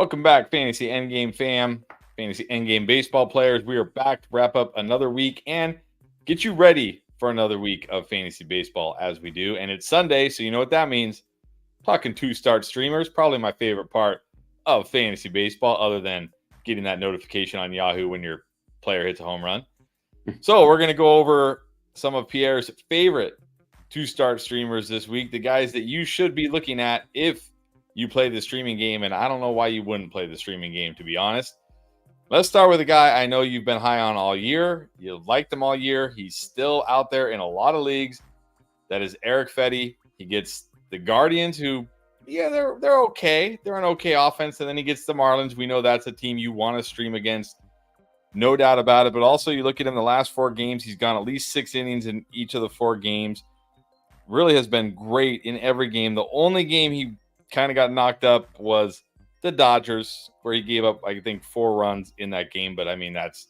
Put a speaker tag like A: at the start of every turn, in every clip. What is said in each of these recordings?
A: Welcome back, Fantasy Endgame fam, Fantasy Endgame baseball players. We are back to wrap up another week and get you ready for another week of fantasy baseball as we do. And it's Sunday, so you know what that means. Talking two-start streamers, probably my favorite part of fantasy baseball, other than getting that notification on Yahoo when your player hits a home run. So we're going to go over some of Pierre's favorite two-start streamers this week, the guys that you should be looking at if you play the streaming game, and I don't know why you wouldn't play the streaming game, to be honest. Let's start with a guy I know you've been high on all year. You liked him all year. He's still out there in a lot of leagues. That is Eric Fetty. He gets the Guardians, who, yeah, they're okay. They're an okay offense, and then he gets the Marlins. We know that's a team you want to stream against, no doubt about it. But also, you look at him the last 4 games, he's gone at least 6 innings in each of the 4 games. Really has been great in every game. The only game he kind of got knocked up was the Dodgers, where he gave up, I think, 4 runs in that game. But, I mean, that's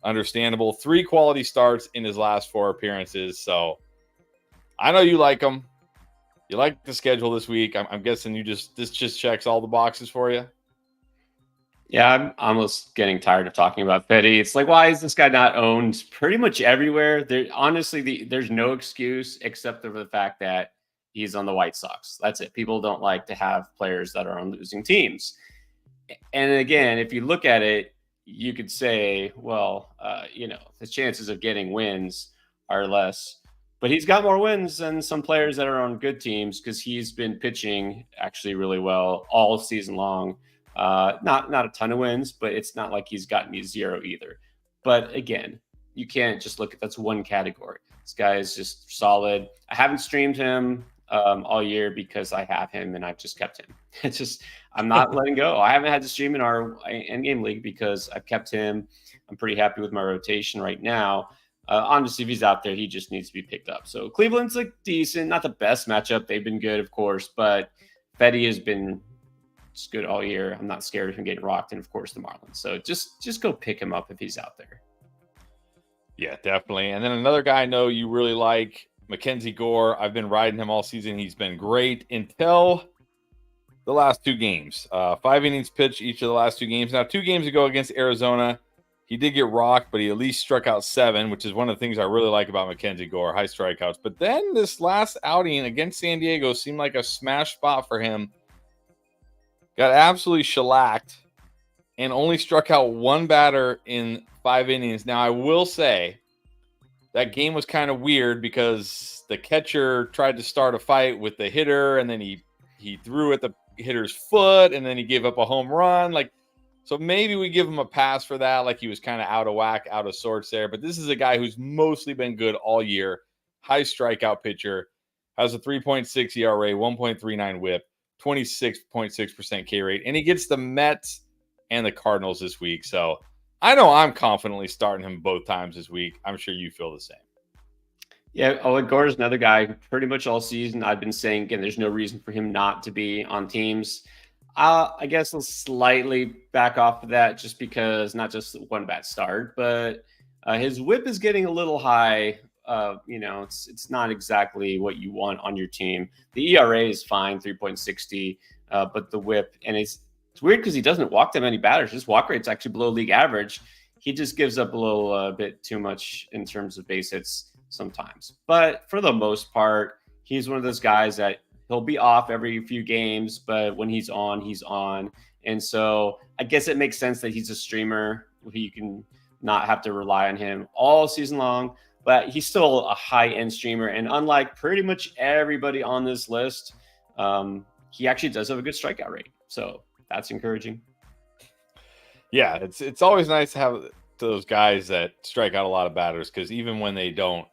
A: understandable. 3 quality starts in his last 4 appearances. So, I know you like him. You like the schedule this week. I'm guessing this just checks all the boxes for you.
B: Yeah, I'm almost getting tired of talking about Petty. It's like, why is this guy not owned pretty much everywhere? There's no excuse except for the fact that he's on the White Sox. That's it. People don't like to have players that are on losing teams. And again, if you look at it, you could say, well, the chances of getting wins are less. But he's got more wins than some players that are on good teams because he's been pitching actually really well all season long. Not a ton of wins, but it's not like he's gotten me 0 either. But again, you can't just look at that's one category. This guy is just solid. I haven't streamed him all year because I have him and I've just kept him. It's just I'm not letting go. I haven't had to stream in our endgame league because I've kept him. I'm pretty happy with my rotation right now. Honestly, if he's out there, he just needs to be picked up. So Cleveland's like decent, not the best matchup. They've been good, of course, but Fetty has been just good all year. I'm not scared of him getting rocked, and of course the Marlins. So just go pick him up if he's out there.
A: Yeah, definitely. And then another guy I know you really like, Mackenzie Gore. I've been riding him all season. He's been great until the last 2 games. 5 innings pitched each of the last 2 games. Now, 2 games ago against Arizona, he did get rocked, but he at least struck out 7, which is one of the things I really like about Mackenzie Gore, high strikeouts. But then this last outing against San Diego seemed like a smash spot for him. Got absolutely shellacked and only struck out 1 batter in 5 innings. Now, I will say that game was kind of weird because the catcher tried to start a fight with the hitter, and then he threw at the hitter's foot, and then he gave up a home run. So maybe we give him a pass for that, like he was kind of out of whack, out of sorts there. But this is a guy who's mostly been good all year. High strikeout pitcher, has a 3.6 ERA, 1.39 whip, 26.6% K rate. And he gets the Mets and the Cardinals this week. So I know I'm confidently starting him both times this week. I'm sure you feel the same.
B: Yeah, Oleg Gore is another guy pretty much all season. I've been saying, again, there's no reason for him not to be on teams. I guess I'll slightly back off of that just because not just 1 bad start, but his whip is getting a little high. It's not exactly what you want on your team. The ERA is fine, 3.60, but the whip, and it's weird because he doesn't walk that many batters. His walk rate's actually below league average. He just gives up a little bit too much in terms of base hits sometimes. But for the most part, he's one of those guys that he'll be off every few games, but when he's on, he's on. And so I guess it makes sense that he's a streamer who you can not have to rely on him all season long, but he's still a high-end streamer. And unlike pretty much everybody on this list, he actually does have a good strikeout rate. So that's encouraging.
A: Yeah, it's always nice to have those guys that strike out a lot of batters, because even when they don't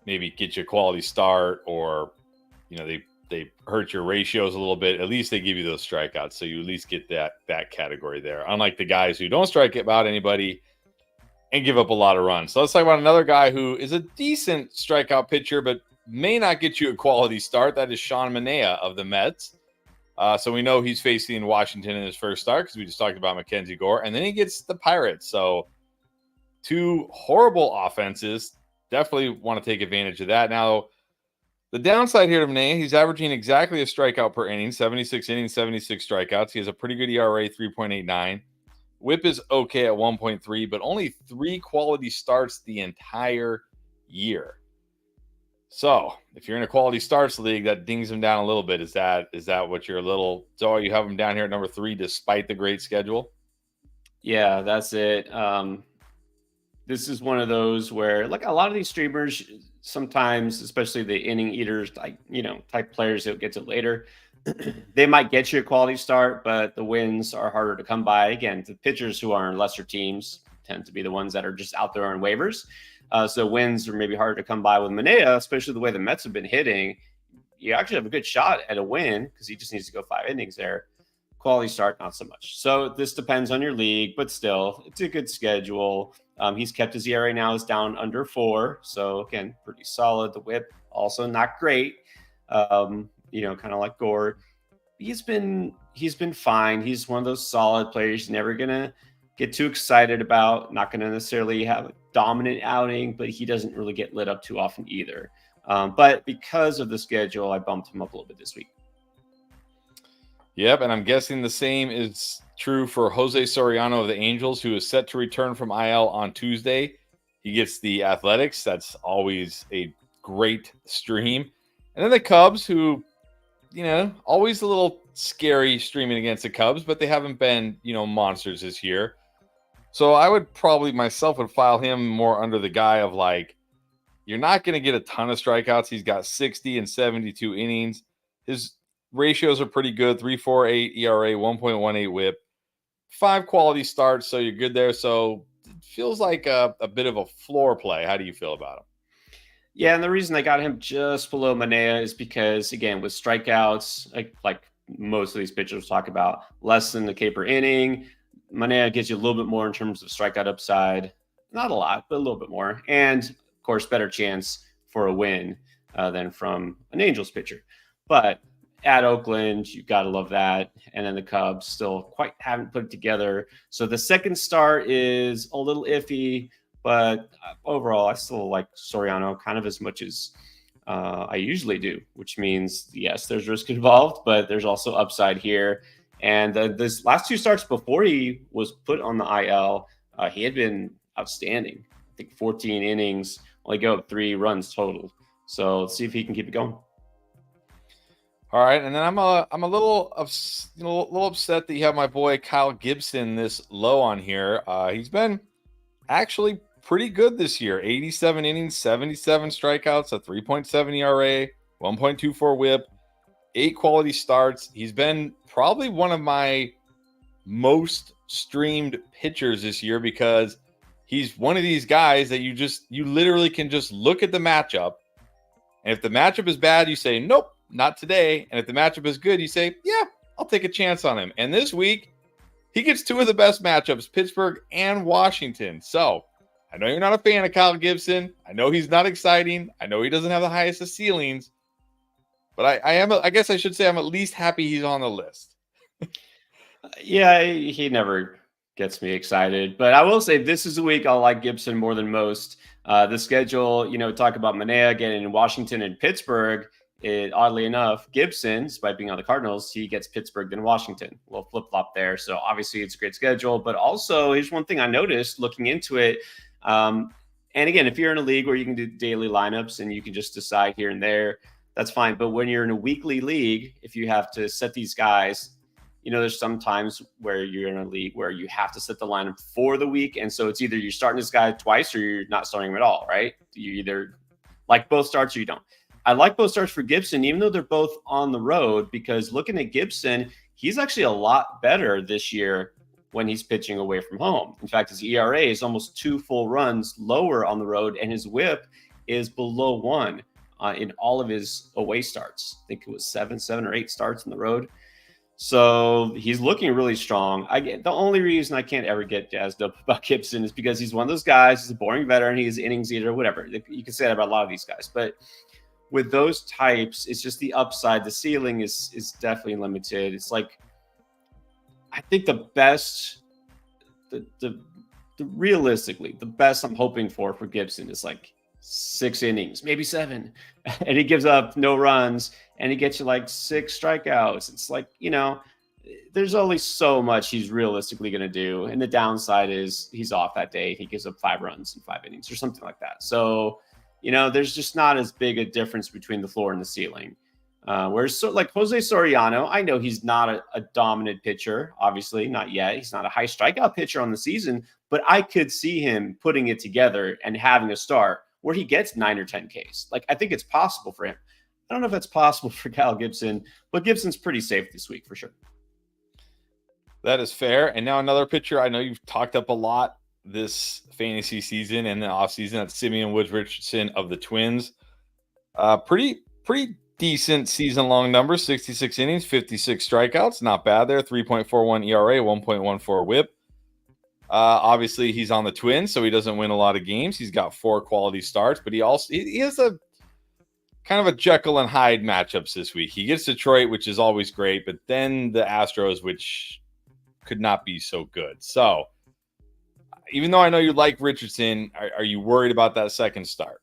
A: maybe get you a quality start, or they hurt your ratios a little bit, at least they give you those strikeouts, so you at least get that category there, unlike the guys who don't strike about anybody and give up a lot of runs. So let's talk about another guy who is a decent strikeout pitcher but may not get you a quality start. That is Sean Manaea of the Mets. So we know he's facing Washington in his first start because we just talked about Mackenzie Gore, and then he gets the Pirates. So 2 horrible offenses. Definitely want to take advantage of that. Now, The downside here to Manaea, he's averaging exactly a strikeout per inning, 76 innings, 76 strikeouts. He has a pretty good ERA, 3.89. Whip is okay at 1.3, but only 3 quality starts the entire year. So if you're in a quality starts league, that dings him down a little bit. Is that what you're a little? So you have him down here at number 3, despite the great schedule?
B: Yeah, that's it. This is one of those where, like, a lot of these streamers, sometimes, especially the inning eaters, type players that get to later, they might get you a quality start, but the wins are harder to come by. Again, the pitchers who are in lesser teams tend to be the ones that are just out there on waivers. So wins are maybe harder to come by with Manaea, especially the way the Mets have been hitting. You actually have a good shot at a win because he just needs to go 5 innings there. Quality start, not so much. So this depends on your league, but still, it's a good schedule. He's kept his ERA now is down under 4. So again, pretty solid. The whip also not great. Kind of like Gore. He's been fine. He's one of those solid players. He's never gonna get too excited about. Not gonna necessarily have a dominant outing, but he doesn't really get lit up too often either. But because of the schedule, I bumped him up a little bit this week.
A: Yep, and I'm guessing the same is true for Jose Soriano of the Angels, who is set to return from IL on Tuesday. He gets the Athletics. That's always a great stream. And then the Cubs, who, always a little scary streaming against the Cubs, but they haven't been, monsters this year. So I would probably myself would file him more under the guy of like, you're not going to get a ton of strikeouts. He's got 60 and 72 innings. His ratios are pretty good. 3.48 ERA, 1.18 whip, 5 quality starts. So you're good there. So it feels like a bit of a floor play. How do you feel about him?
B: Yeah, and the reason I got him just below Manaea is because, again, with strikeouts, like most of these pitchers talk about, less than the K per inning. Manaea gives you a little bit more in terms of strikeout upside. Not a lot, but a little bit more. And, of course, better chance for a win than from an Angels pitcher. But at Oakland, you got to love that. And then the Cubs still quite haven't put it together. So the second start is a little iffy, but overall, I still like Soriano kind of as much as I usually do, which means, yes, there's risk involved, but there's also upside here. And this last 2 starts before he was put on the IL, he had been outstanding. I think 14 innings, only go up 3 runs total. So let's see if he can keep it going.
A: All right, and then I'm a little upset that you have my boy Kyle Gibson this low on here. He's been actually pretty good this year. 87 innings, 77 strikeouts, a 3.7 ERA, 1.24 whip, 8 quality starts. He's been probably one of my most streamed pitchers this year because he's one of these guys that you literally can just look at the matchup. And if the matchup is bad, you say, nope, not today. And if the matchup is good, you say, yeah, I'll take a chance on him. And this week, he gets 2 of the best matchups, Pittsburgh and Washington. So I know you're not a fan of Kyle Gibson. I know he's not exciting. I know he doesn't have the highest of ceilings. But I guess I should say I'm at least happy he's on the list.
B: Yeah, he never gets me excited. But I will say this is a week I'll like Gibson more than most. The schedule, talk about Manaea getting in Washington and Pittsburgh. Oddly enough, Gibson, despite being on the Cardinals, he gets Pittsburgh then Washington. A little flip-flop there. So obviously it's a great schedule. But also, here's one thing I noticed looking into it. And again, if you're in a league where you can do daily lineups and you can just decide here and there, that's fine. But when you're in a weekly league, if you have to set these guys, there's some times where you're in a league where you have to set the lineup for the week. And so it's either you're starting this guy twice or you're not starting him at all, right? You either like both starts or you don't. I like both starts for Gibson, even though they're both on the road, because looking at Gibson, he's actually a lot better this year when he's pitching away from home. In fact, his ERA is almost 2 full runs lower on the road, and his whip is below 1 in all of his away starts. I think it was 7 or 8 starts on the road. So he's looking really strong. The only reason I can't ever get jazzed up about Gibson is because he's one of those guys. He's a boring veteran. He's innings eater, whatever. You can say that about a lot of these guys. But with those types, it's just the upside. The ceiling is definitely limited. It's like, I think the best, realistically, the best I'm hoping for Gibson is like 6 innings, maybe 7, and he gives up no runs and he gets you like 6 strikeouts. It's like, there's only so much he's realistically going to do. And the downside is he's off that day. He gives up 5 runs in 5 innings or something like that. So, there's just not as big a difference between the floor and the ceiling. Whereas like Jose Soriano, I know he's not a dominant pitcher, obviously not yet. He's not a high strikeout pitcher on the season, but I could see him putting it together and having a start where he gets 9 or 10 Ks. Like, I think it's possible for him. I don't know if that's possible for Kyle Gibson, but Gibson's pretty safe this week for sure.
A: That is fair. And now another pitcher I know you've talked up a lot this fantasy season and the offseason. That's Simeon Woods Richardson of the Twins. Pretty decent season-long numbers, 66 innings, 56 strikeouts. Not bad there, 3.41 ERA, 1.14 whip. Obviously, he's on the Twins, so he doesn't win a lot of games. He's got 4 quality starts, but he has a kind of a Jekyll and Hyde matchups this week. He gets Detroit, which is always great, but then the Astros, which could not be so good. So, even though I know you like Richardson, are you worried about that second start?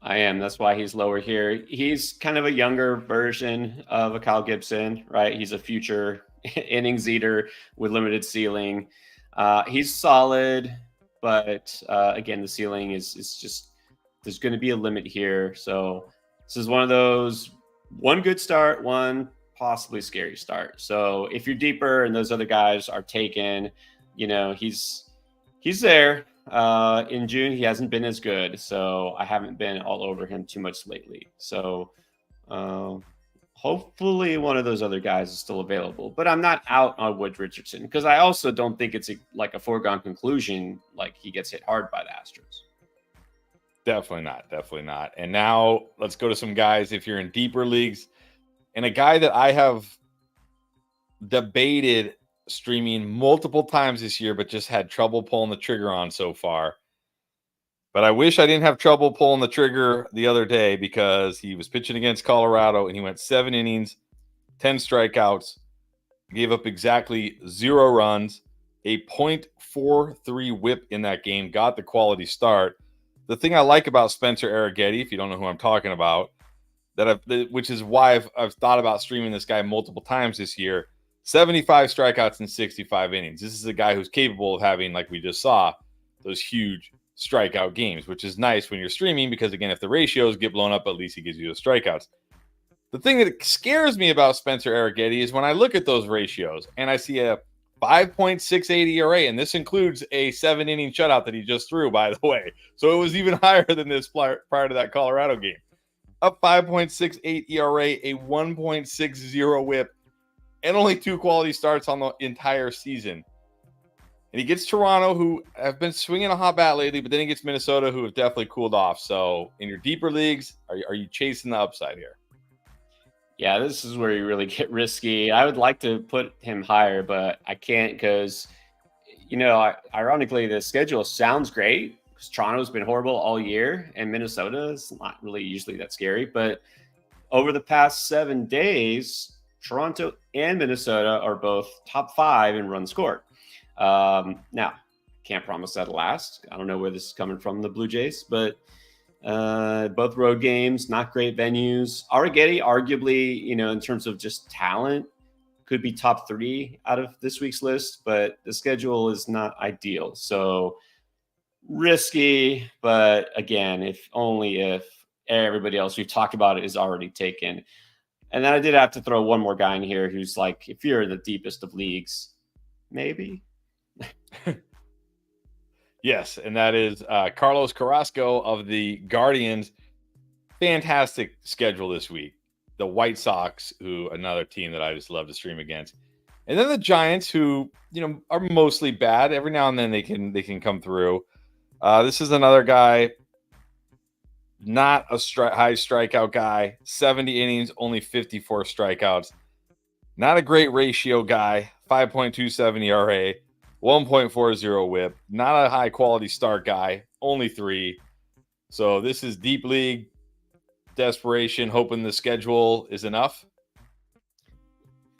B: I am. That's why he's lower here. He's kind of a younger version of a Kyle Gibson, right? He's a future innings eater with limited ceiling. He's solid, but again, the ceiling is just, there's going to be a limit here. So this is one of those, one good start, one possibly scary start. So if you're deeper and those other guys are taken, he's there. In June, he hasn't been as good, so I haven't been all over him too much lately. So hopefully one of those other guys is still available. But I'm not out on Wood Richardson because I also don't think it's like a foregone conclusion, like he gets hit hard by the Astros.
A: Definitely not. And now let's go to some guys if you're in deeper leagues. And a guy that I have debated streaming multiple times this year, but just had trouble pulling the trigger on so far. But I wish I didn't have trouble pulling the trigger the other day because he was pitching against Colorado and he went 7 innings, 10 strikeouts, gave up exactly 0 runs, a .43 whip in that game, got the quality start. The thing I like about Spencer Arrighetti, if you don't know who I'm talking about, which is why I've thought about streaming this guy multiple times this year, 75 strikeouts in 65 innings. This is a guy who's capable of having, like we just saw, those huge strikeout games, which is nice when you're streaming because, again, if the ratios get blown up, at least he gives you the strikeouts. The thing that scares me about Spencer Arrighetti is when I look at those ratios and I see a 5.68 ERA, and this includes a 7-inning shutout that he just threw, by the way. So it was even higher than this prior to that Colorado game. A 5.68 ERA, a 1.60 whip, and only 2 quality starts on the entire season. And he gets Toronto, who have been swinging a hot bat lately, but then he gets Minnesota, who have definitely cooled off. So in your deeper leagues, are you chasing the upside here?
B: Yeah, this is where you really get risky. I would like to put him higher, but I can't because, ironically, the schedule sounds great because Toronto's been horrible all year and Minnesota is not really usually that scary. But over the past 7 days, Toronto and Minnesota are both top 5 in runs scored. Now, can't promise that'll last. I don't know where this is coming from, the Blue Jays, but both road games, not great venues. Arrighetti, arguably, in terms of just talent, could be top 3 out of this week's list, but the schedule is not ideal. So risky, but again, if everybody else we've talked about it is already taken. And then I did have to throw one more guy in here who's like, if you're in the deepest of leagues, maybe.
A: Yes, and that is Carlos Carrasco of the Guardians. Fantastic schedule this week. The White Sox, who another team that I just love to stream against. And then the Giants, who, are mostly bad. Every now and then they can come through. This is another guy, not a high strikeout guy. 70 innings, only 54 strikeouts. Not a great ratio guy. 5.27 ERA. 1.40 whip. Not a high quality start guy. Only 3. So this is deep league desperation, hoping the schedule is enough.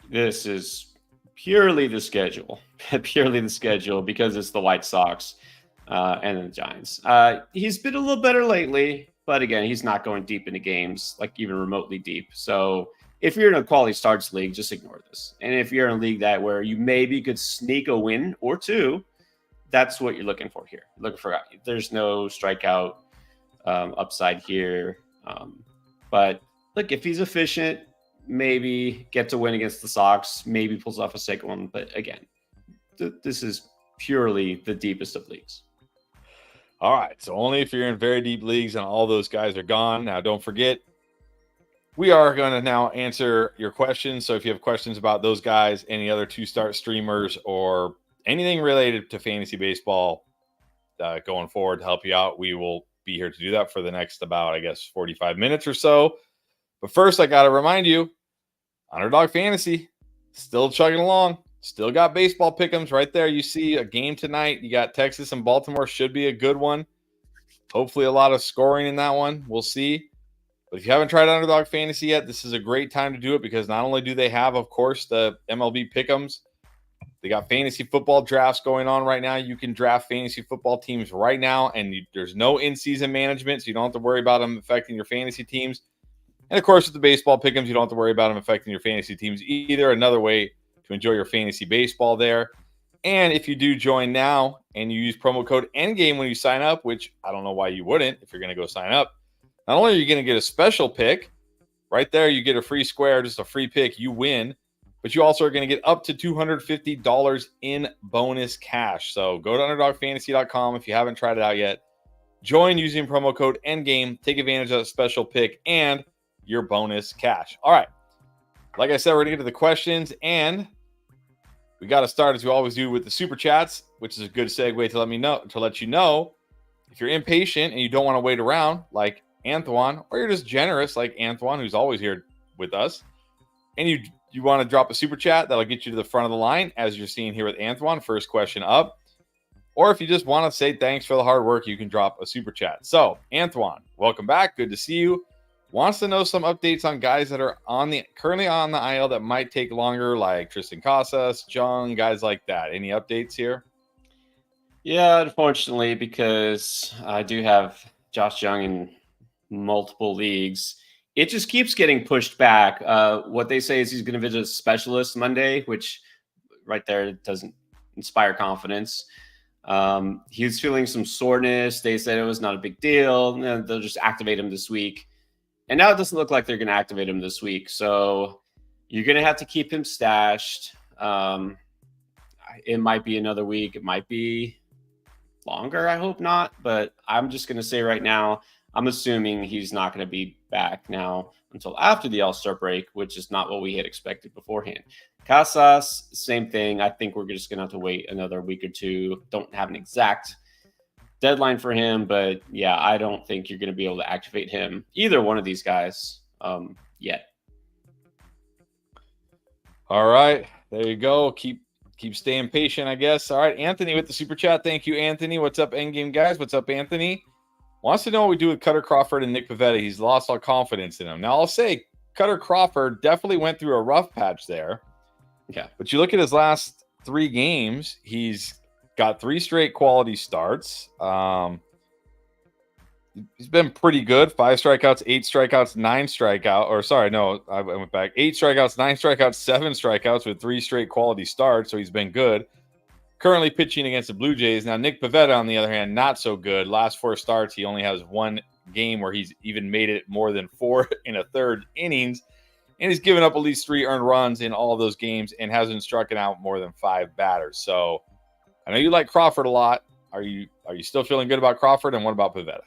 B: This is purely the schedule. Purely the schedule because it's the White Sox. and then the Giants. He's been a little better lately, but again, he's not going deep into games, like even remotely deep. So if you're in a quality starts league, just ignore this. And if you're in a league that where you maybe could sneak a win or two, that's what you're looking for here. Looking for, there's no strikeout upside here. But look, if he's efficient, maybe get to win against the Sox, maybe pulls off a second one. But again, this is purely the deepest of leagues.
A: All right. So only if you're in very deep leagues and all those guys are gone. Now, don't forget, we are going to now answer your questions. So if you have questions about those guys, any other two-start streamers, or anything related to fantasy baseball going forward to help you out, we will be here to do that for the next about, I guess, 45 minutes or so. But first, I got to remind you, Underdog Fantasy, still chugging along. Still got baseball pick'ems right there. You see a game tonight. You got Texas and Baltimore. Should be a good one. Hopefully a lot of scoring in that one. We'll see. But if you haven't tried Underdog Fantasy yet, this is a great time to do it because not only do they have, of course, the MLB pick'ems, they got fantasy football drafts going on right now. You can draft fantasy football teams right now, and there's no in-season management, so you don't have to worry about them affecting your fantasy teams. And, of course, with the baseball pick'ems, you don't have to worry about them affecting your fantasy teams either. Another way to enjoy your fantasy baseball there. And if you do join now and you use promo code ENDGAME when you sign up, which I don't know why you wouldn't if you're going to go sign up, not only are you going to get a special pick, right there you get a free square, just a free pick, you win, but you also are going to get up to $250 in bonus cash. So go to UnderdogFantasy.com if you haven't tried it out yet. Join using promo code ENDGAME, take advantage of that special pick and your bonus cash. All right. Like I said, we're going to get to the questions, and we got to start, as we always do, with the super chats, which is a good segue to let you know if you're impatient and you don't want to wait around like Antoine, or you're just generous like Antoine, who's always here with us, and you want to drop a super chat, that'll get you to the front of the line, as you're seeing here with Antoine, first question up. Or if you just want to say thanks for the hard work, you can drop a super chat. So, Antoine, welcome back. Good to see you. Wants to know some updates on guys that are currently on the IL that might take longer, like Tristan Casas, Jung, guys like that. Any updates here?
B: Yeah, unfortunately, because I do have Josh Jung in multiple leagues, it just keeps getting pushed back. What they say is he's going to visit a specialist Monday, which right there doesn't inspire confidence. He was feeling some soreness. They said it was not a big deal. They'll just activate him this week. And now it doesn't look like they're going to activate him this week. So you're going to have to keep him stashed. It might be another week. It might be longer. I hope not. But I'm just going to say right now, I'm assuming he's not going to be back now until after the All-Star break, which is not what we had expected beforehand. Casas, same thing. I think we're just going to have to wait another week or two. Don't have an exact deadline for him, but yeah, I don't think you're going to be able to activate him, either one of these guys, yet.
A: All right, there you go. Keep staying patient, I guess. All right, Anthony with the super chat. Thank you, Anthony. What's up, Endgame guys? What's up, Anthony? Wants to know what we do with Cutter Crawford and Nick Pivetta. He's lost all confidence in him. Now, I'll say Cutter Crawford definitely went through a rough patch there.
B: Yeah,
A: but you look at his last 3 games, he's got 3 straight quality starts. He's been pretty good. 5 strikeouts, 8 strikeouts, 9 strikeouts. Or sorry, no, I went back. 8 strikeouts, 9 strikeouts, 7 strikeouts with 3 straight quality starts. So he's been good. Currently pitching against the Blue Jays. Now, Nick Pivetta, on the other hand, not so good. Last 4 starts, he only has 1 game where he's even made it more than 4 in a third innings. And he's given up at least 3 earned runs in all of those games and hasn't struck out more than 5 batters. So I know you like Crawford a lot. Are you still feeling good about Crawford? And what about Pivetta?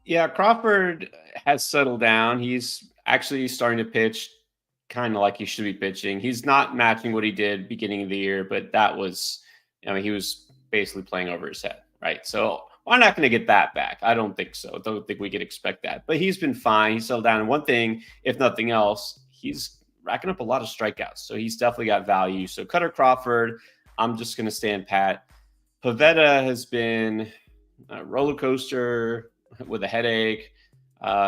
B: Yeah, Crawford has settled down. He's actually starting to pitch kind of like he should be pitching. He's not matching what he did beginning of the year, but that was, he was basically playing over his head, right? So we're not going to get that back. I don't think so. I don't think we could expect that. But he's been fine. He's settled down. And one thing, if nothing else, he's racking up a lot of strikeouts. So he's definitely got value. So Cutter Crawford, I'm just going to stand pat. Pivetta has been a roller coaster with a headache.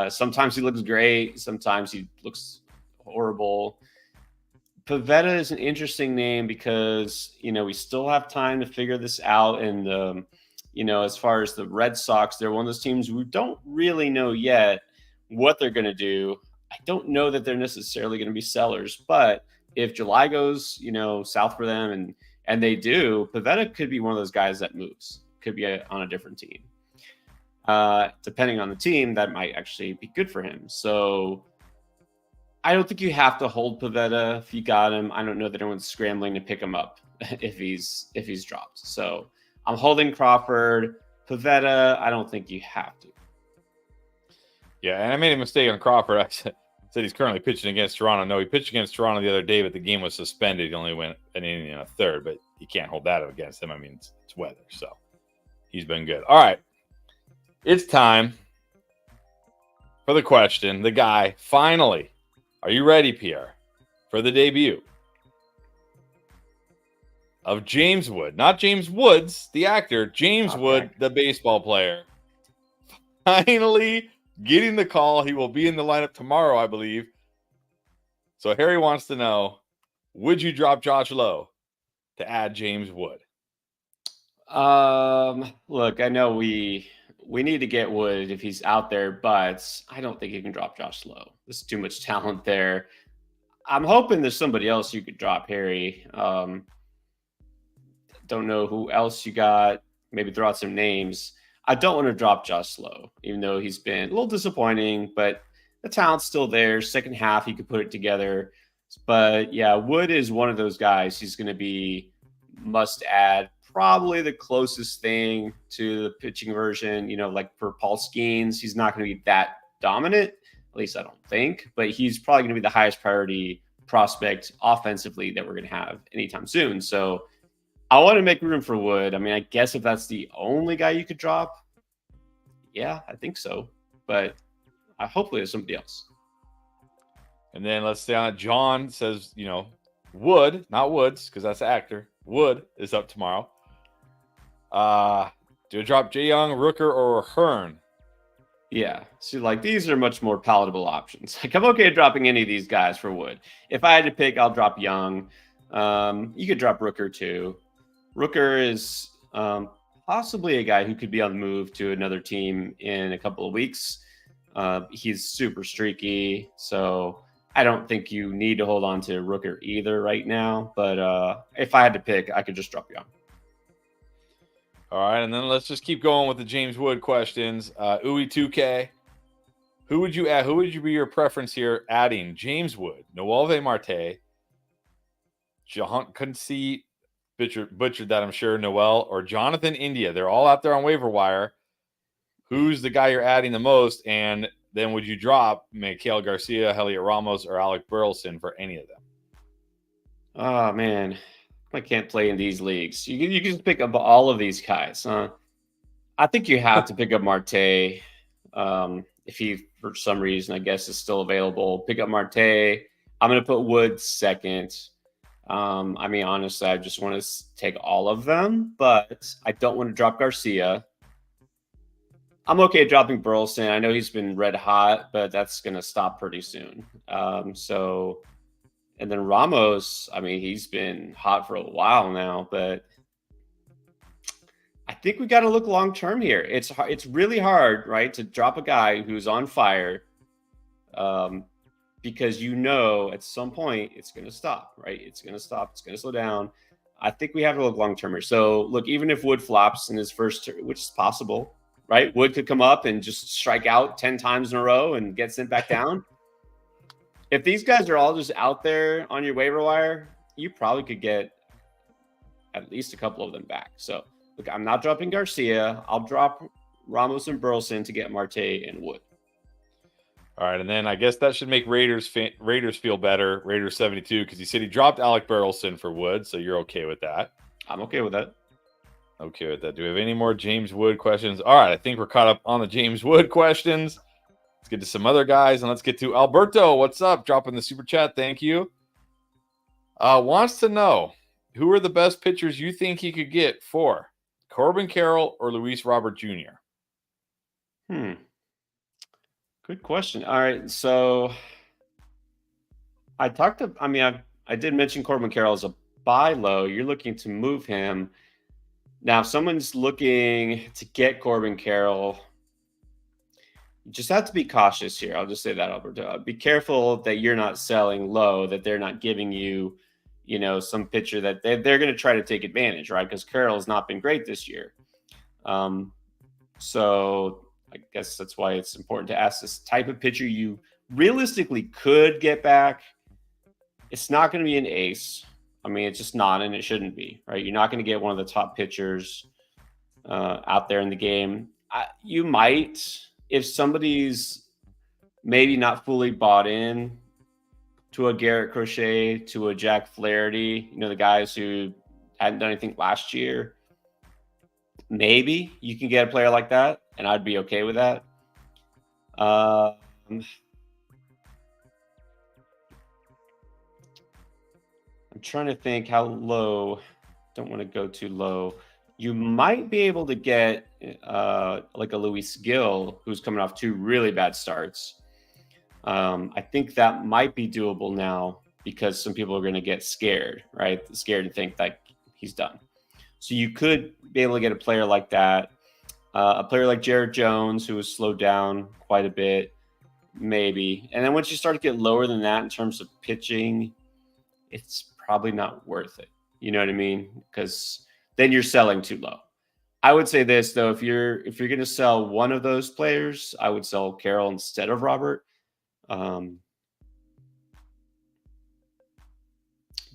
B: Sometimes he looks great. Sometimes he looks horrible. Pivetta is an interesting name because, we still have time to figure this out. And as far as the Red Sox, they're one of those teams we don't really know yet what they're going to do. I don't know that they're necessarily going to be sellers, but if July goes, south for them and they do, Pivetta could be one of those guys that moves, could be on a different team. Depending on the team, that might actually be good for him. So I don't think you have to hold Pivetta if you got him. I don't know that anyone's scrambling to pick him up if he's dropped. So I'm holding Crawford. Pivetta, I don't think you have to.
A: Yeah, and I made a mistake on Crawford. I said he's currently pitching against Toronto. No, he pitched against Toronto the other day, but the game was suspended. He only went an inning and a third, but you can't hold that against him. I mean, it's weather, so he's been good. All right, it's time for the question. The guy, finally. Are you ready, Pierre, for the debut of James Wood? Not James Woods, the actor. James Wood, the baseball player. Finally getting the call. He will be in the lineup tomorrow, I believe. So Harry wants to know, would you drop Josh Lowe to add James Wood?
B: Look, I know we need to get Wood if he's out there, but I don't think you can drop Josh Lowe. There's too much talent there. I'm hoping there's somebody else you could drop, Harry. Don't know who else you got. Maybe throw out some names. I don't want to drop Josh Lowe, even though he's been a little disappointing, but the talent's still there. Second half, he could put it together. But yeah, Wood is one of those guys. He's going to be must add. Probably the closest thing to the pitching version, like for Paul Skeens, he's not going to be that dominant, at least I don't think, but he's probably going to be the highest priority prospect offensively that we're going to have anytime soon. So I want to make room for Wood. I mean, I guess if that's the only guy you could drop, yeah, I think so. But hopefully there's somebody else.
A: And then let's say John says, Wood, not Woods, because that's the actor. Wood is up tomorrow. Do I drop Jae Young, Rooker, or Hearn?
B: Yeah. So these are much more palatable options. I'm okay dropping any of these guys for Wood. If I had to pick, I'll drop Young. You could drop Rooker too. Rooker is possibly a guy who could be on the move to another team in a couple of weeks. He's super streaky, so I don't think you need to hold on to Rooker either right now. But if I had to pick, I could just drop Young.
A: All right, and then let's just keep going with the James Wood questions. Uwe 2K, who would you add? Who would you be your preference here? Adding James Wood, Noelve Marte, John Conceit, butchered that I'm sure, Noel, or Jonathan India. They're all out there on waiver wire. Who's the guy you're adding the most? And then would you drop Miguel Garcia, Heliot Ramos, or Alec Burleson for any of them?
B: Oh man, I can't play in these leagues. You can just pick up all of these guys. I think you have to pick up Marte. If he, for some reason, I guess, is still available, pick up Marte. I'm going to put Wood second. I mean, honestly, I just want to take all of them, but I don't want to drop Garcia. I'm okay dropping Burleson. I know he's been red hot, but that's going to stop pretty soon. And then Ramos, I mean, he's been hot for a while now, but I think we got to look long-term here. It's really hard, right, to drop a guy who's on fire because at some point it's going to stop, right? It's going to stop. It's going to slow down. I think we have to look long-term here. So, look, even if Wood flops in his first turn, which is possible, right? Wood could come up and just strike out 10 times in a row and get sent back down. If these guys are all just out there on your waiver wire, you probably could get at least a couple of them back. So, look, I'm not dropping Garcia. I'll drop Ramos and Burleson to get Marte and Wood.
A: All right, and then I guess that should make Raiders feel better. Raiders 72, because he said he dropped Alec Burleson for Wood, so you're okay with that.
B: I'm okay with that.
A: Okay with that. Do we have any more James Wood questions? All right, I think we're caught up on the James Wood questions. Let's get to some other guys, and let's get to Alberto. What's up? Dropping the super chat. Thank you. Wants to know, who are the best pitchers you think he could get for Corbin Carroll or Luis Robert Jr.?
B: Good question. All right, so I did mention Corbin Carroll as a buy low. You're looking to move him. Now, if someone's looking to get Corbin Carroll, you just have to be cautious here. I'll just say that, Alberto. Be careful that you're not selling low, that they're not giving you, some pitcher that they're going to try to take advantage, right? Because Carroll's not been great this year. So I guess that's why it's important to ask this type of pitcher you realistically could get back. It's not going to be an ace. I mean, it's just not, and it shouldn't be, right? You're not going to get one of the top pitchers out there in the game. You might, if somebody's maybe not fully bought in to a Garrett Crochet, to a Jack Flaherty, the guys who hadn't done anything last year, maybe you can get a player like that, and I'd be okay with that. I'm trying to think how low. Don't want to go too low. You might be able to get like a Luis Gill, who's coming off 2 really bad starts. I think that might be doable now because some people are going to get scared, right? Scared and think like he's done. So you could be able to get a player like that. A player like Jared Jones, who was slowed down quite a bit, maybe. And then once you start to get lower than that in terms of pitching, it's probably not worth it. You know what I mean? Because then you're selling too low. I would say this though, if you're going to sell one of those players, I would sell Carroll instead of Robert. But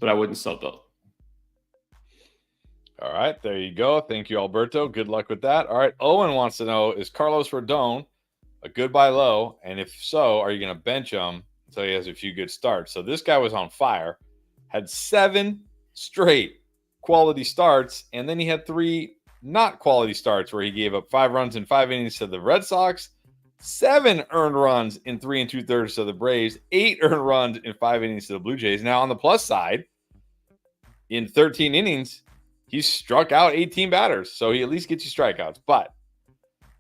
B: I wouldn't sell both.
A: All right, there you go. Thank you, Alberto. Good luck with that. All right, Owen wants to know, is Carlos Rodon a good buy low? And if so, are you going to bench him until he has a few good starts? So this guy was on fire, had 7 straight quality starts, and then he had 3 not quality starts where he gave up 5 runs in 5 innings to the Red Sox, 7 earned runs in 3 2/3 to the Braves, 8 earned runs in 5 innings to the Blue Jays. Now on the plus side, in 13 innings, he struck out 18 batters, so he at least gets you strikeouts. But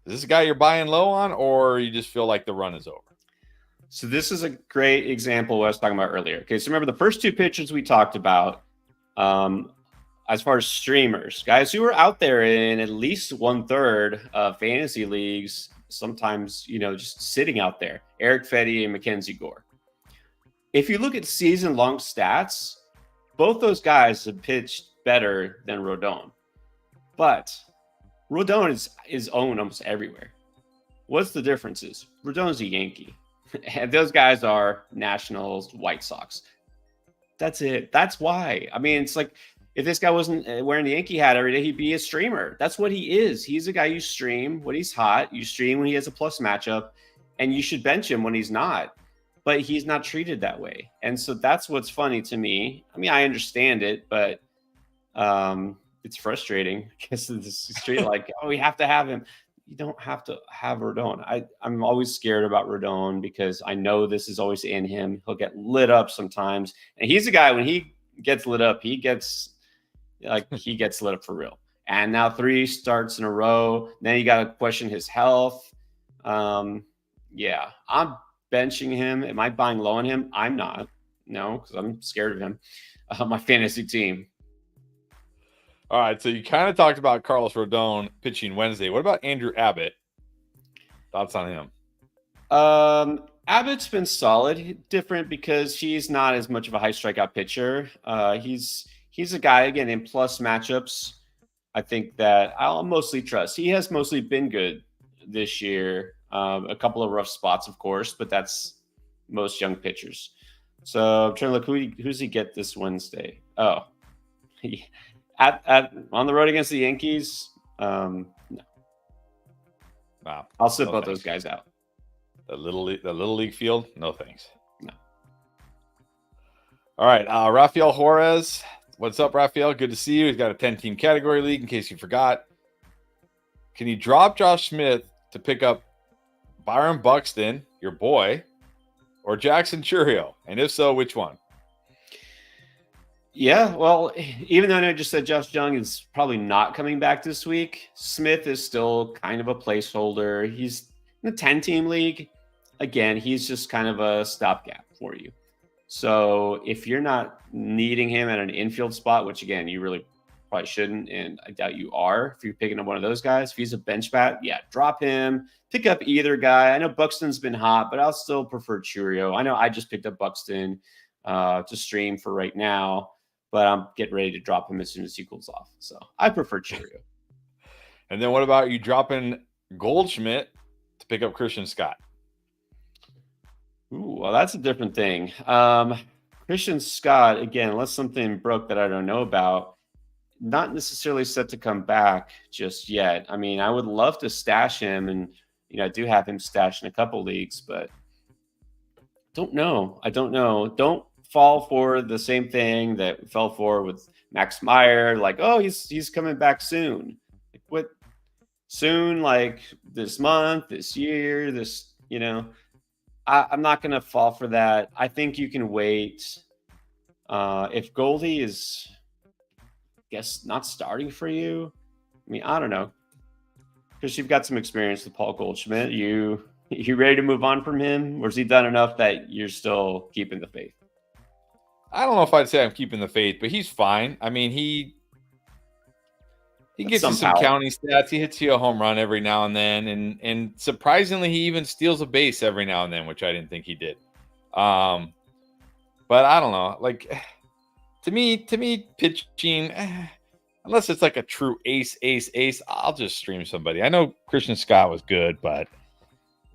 A: is this a guy you're buying low on, or you just feel like the run is over?
B: So this is a great example of what I was talking about earlier. Okay, so remember the first 2 pitchers we talked about, as far as streamers, guys who are out there in at least 1/3 of fantasy leagues, sometimes, just sitting out there, Eric Fetty and Mackenzie Gore. If you look at season-long stats, both those guys have pitched better than Rodon. But Rodon is owned almost everywhere. What's the differences? Rodon's a Yankee. And those guys are Nationals, White Sox. That's it. That's why. I mean, it's like if this guy wasn't wearing the Yankee hat every day, he'd be a streamer. That's what he is. He's a guy you stream when he's hot. You stream when he has a plus matchup. And you should bench him when he's not. But he's not treated that way. And so that's what's funny to me. I mean, I understand it, but it's frustrating because the street like, oh, we have to have him. You don't have to have Rodon. I'm always scared about Rodon because I know this is always in him. He'll get lit up sometimes. And he's a guy, when he gets lit up, he gets lit up for real. And now 3 starts in a row. Then you got to question his health. Yeah, I'm benching him. Am I buying low on him? I'm not. No, because I'm scared of him. My fantasy team.
A: All right, so you kind of talked about Carlos Rodon pitching Wednesday. What about Andrew Abbott? Thoughts on him?
B: Abbott's been solid, different because he's not as much of a high strikeout pitcher. He's a guy, again, in plus matchups, I think that I'll mostly trust. He has mostly been good this year. A couple of rough spots, of course, but that's most young pitchers. So I'm trying to look, who's he get this Wednesday? Oh, on the road against the Yankees. No.
A: Wow.
B: I'll sit both those guys out.
A: The little league field? No thanks.
B: No.
A: All right. Rafael Juarez. What's up, Rafael? Good to see you. He's got a 10-team category league, in case you forgot. Can you drop Josh Smith to pick up Byron Buxton, your boy, or Jackson Chourio? And if so, which one?
B: Yeah, well, even though I just said Josh Jung is probably not coming back this week, Smith is still kind of a placeholder. He's in a 10-team league. Again, he's just kind of a stopgap for you. So if you're not needing him at an infield spot, which again, you really probably shouldn't, and I doubt you are if you're picking up one of those guys. If he's a bench bat, yeah, drop him. Pick up either guy. I know Buxton's been hot, but I'll still prefer Churio. I know I just picked up Buxton to stream for right now, but I'm getting ready to drop him as soon as he cools off. So I prefer Churio.
A: And then what about you dropping Goldschmidt to pick up Christian Scott?
B: Ooh, well, that's a different thing. Christian Scott, again, unless something broke that I don't know about, not necessarily set to come back just yet. I mean, I would love to stash him, and I do have him stashed in a couple leagues, but don't know. I don't know. Don't fall for the same thing that we fell for with Max Meyer. Like, oh, he's coming back soon. Like, what? Soon? Like this month, this year, this. I'm not going to fall for that. I think you can wait. If Goldie is, I guess, not starting for you, I mean, I don't know. Because you've got some experience with Paul Goldschmidt. You ready to move on from him? Or has he done enough that you're still keeping the faith?
A: I don't know if I'd say I'm keeping the faith, but he's fine. I mean, he gets you some counting stats. He hits you a home run every now and then. And surprisingly, he even steals a base every now and then, which I didn't think he did. But I don't know. Like, to me, pitching, unless it's like a true ace, I'll just stream somebody. I know Christian Scott was good, but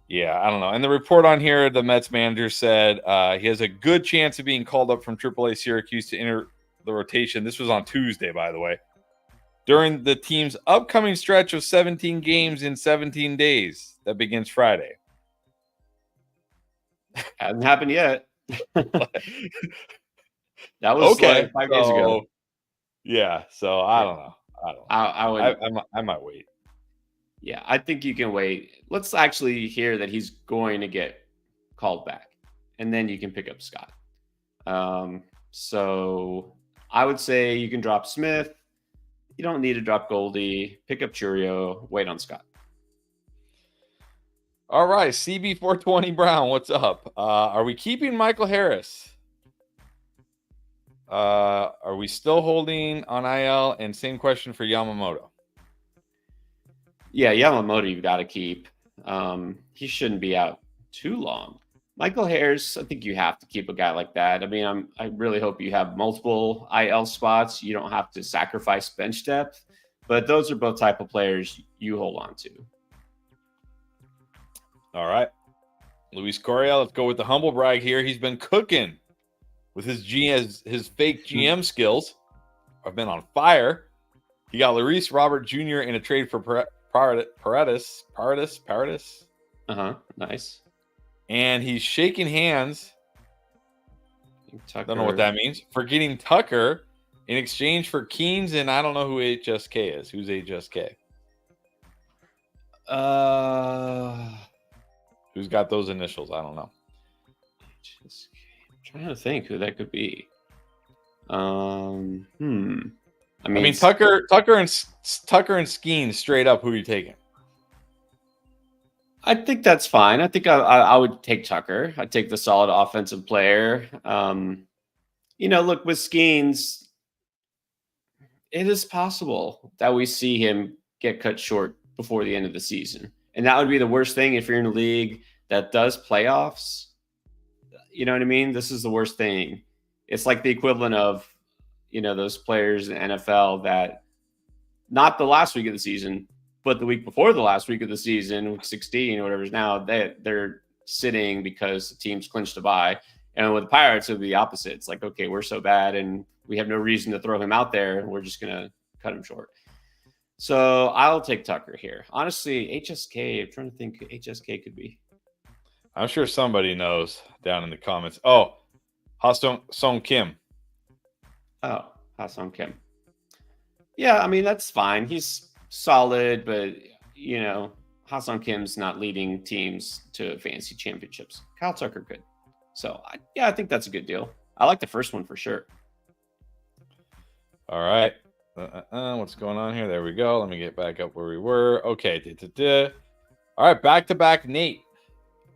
A: yeah, I don't know. And the report on here, the Mets manager said he has a good chance of being called up from AAA Syracuse to enter the rotation. This was on Tuesday, by the way, during the team's upcoming stretch of 17 games in 17 days that begins Friday.
B: Hasn't happened yet. That was
A: okay,
B: like 5 days ago.
A: Yeah, so I don't know. I might wait.
B: Yeah, I think you can wait. Let's actually hear that he's going to get called back, and then you can pick up Scott. So I would say you can drop Smith. You don't need to drop Goldie. Pick up Churio. Wait on Scott.
A: All right, CB420 Brown, what's up? Are we keeping Michael Harris? Are we still holding on IL? And same question for Yamamoto.
B: Yeah, Yamamoto you've got to keep. He shouldn't be out too long. Michael Harris, I think you have to keep a guy like that. I mean, I really hope you have multiple IL spots. You don't have to sacrifice bench depth, but those are both type of players you hold on to.
A: All right. Luis Correa, let's go with the humble brag here. He's been cooking with his fake GM skills. I've been on fire. He got Luis Robert Jr. in a trade for Paredes.
B: Nice.
A: And he's shaking hands. Don't know what that means. For getting Tucker in exchange for Keens, and I don't know who HSK is. Who's HSK? Who's got those initials? I don't know.
B: HSK. I'm trying to think who that could be. I mean
A: Tucker and Skeens straight up. Who are you taking?
B: I think that's fine. I think I would take Tucker. I'd take the solid offensive player. Look, with Skeens, it is possible that we see him get cut short before the end of the season. And that would be the worst thing if you're in a league that does playoffs. You know what I mean? This is the worst thing. It's like the equivalent of, those players in the NFL that not the last week of the season, but the week before the last week of the season, week 16 or whatever it is now, they're sitting because the team's clinched a bye. And with the Pirates, it would be the opposite. It's like, okay, we're so bad and we have no reason to throw him out there. We're just going to cut him short. So I'll take Tucker here. Honestly, HSK, I'm trying to think who HSK could be.
A: I'm sure somebody knows down in the comments. Oh, Ha-Sung Kim.
B: Oh, Ha-Sung Kim. Yeah, I mean, that's fine. He's solid, but, Ha-Sung Kim's not leading teams to fantasy championships. Kyle Tucker could. So, I think that's a good deal. I like the first one for sure.
A: All right. What's going on here? There we go. Let me get back up where we were. Okay. All right, back-to-back Nate.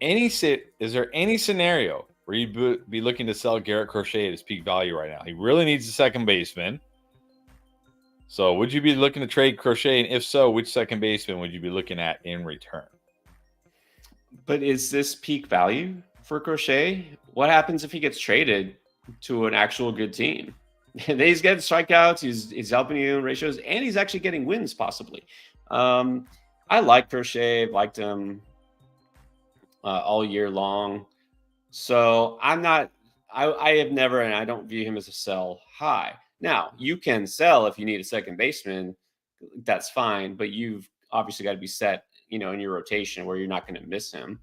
A: Is there any scenario where you'd be looking to sell Garrett Crochet at his peak value right now? He really needs a second baseman. So would you be looking to trade Crochet? And if so, which second baseman would you be looking at in return?
B: But is this peak value for Crochet? What happens if he gets traded to an actual good team? He's getting strikeouts, he's helping you in ratios, and he's actually getting wins possibly. I like Crochet. I've liked him all year long. So I'm not. I have never, and I don't view him as a sell high. Now you can sell if you need a second baseman. That's fine, but you've obviously got to be set, in your rotation where you're not going to miss him.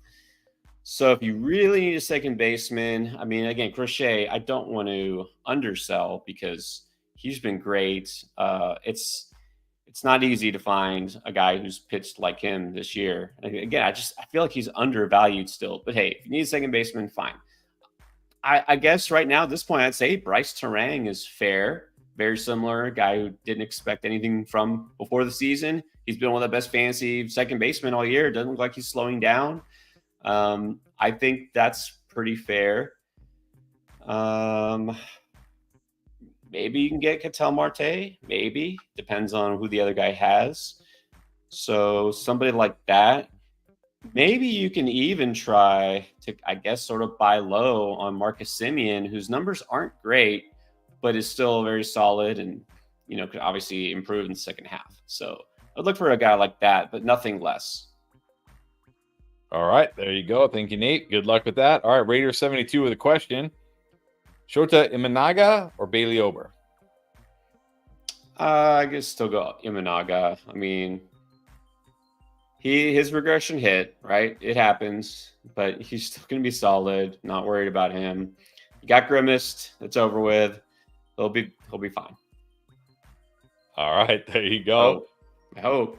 B: So if you really need a second baseman, I mean, again, Crochet, I don't want to undersell because he's been great. It's not easy to find a guy who's pitched like him this year. And again, I feel like he's undervalued still. But hey, if you need a second baseman, fine. I guess right now at this point, I'd say Bryce Terang is fair. Very similar, guy who didn't expect anything from before the season. He's been one of the best fantasy second basemen all year. Doesn't look like he's slowing down. I think that's pretty fair. Maybe you can get Ketel Marte. Maybe. Depends on who the other guy has. So somebody like that. Maybe you can even try to, I guess, sort of buy low on Marcus Semien, whose numbers aren't great, but is still very solid and, could obviously improve in the second half. So I'd look for a guy like that, but nothing less.
A: All right, there you go. Thank you, Nate. Good luck with that. All right, Raider 72 with a question. Shota Imanaga or Bailey Ober?
B: I guess still go Imanaga. I mean, his regression hit, right? It happens, but he's still going to be solid. Not worried about him. He got grimaced. It's over with. He'll be fine.
A: All right, there you go.
B: I hope.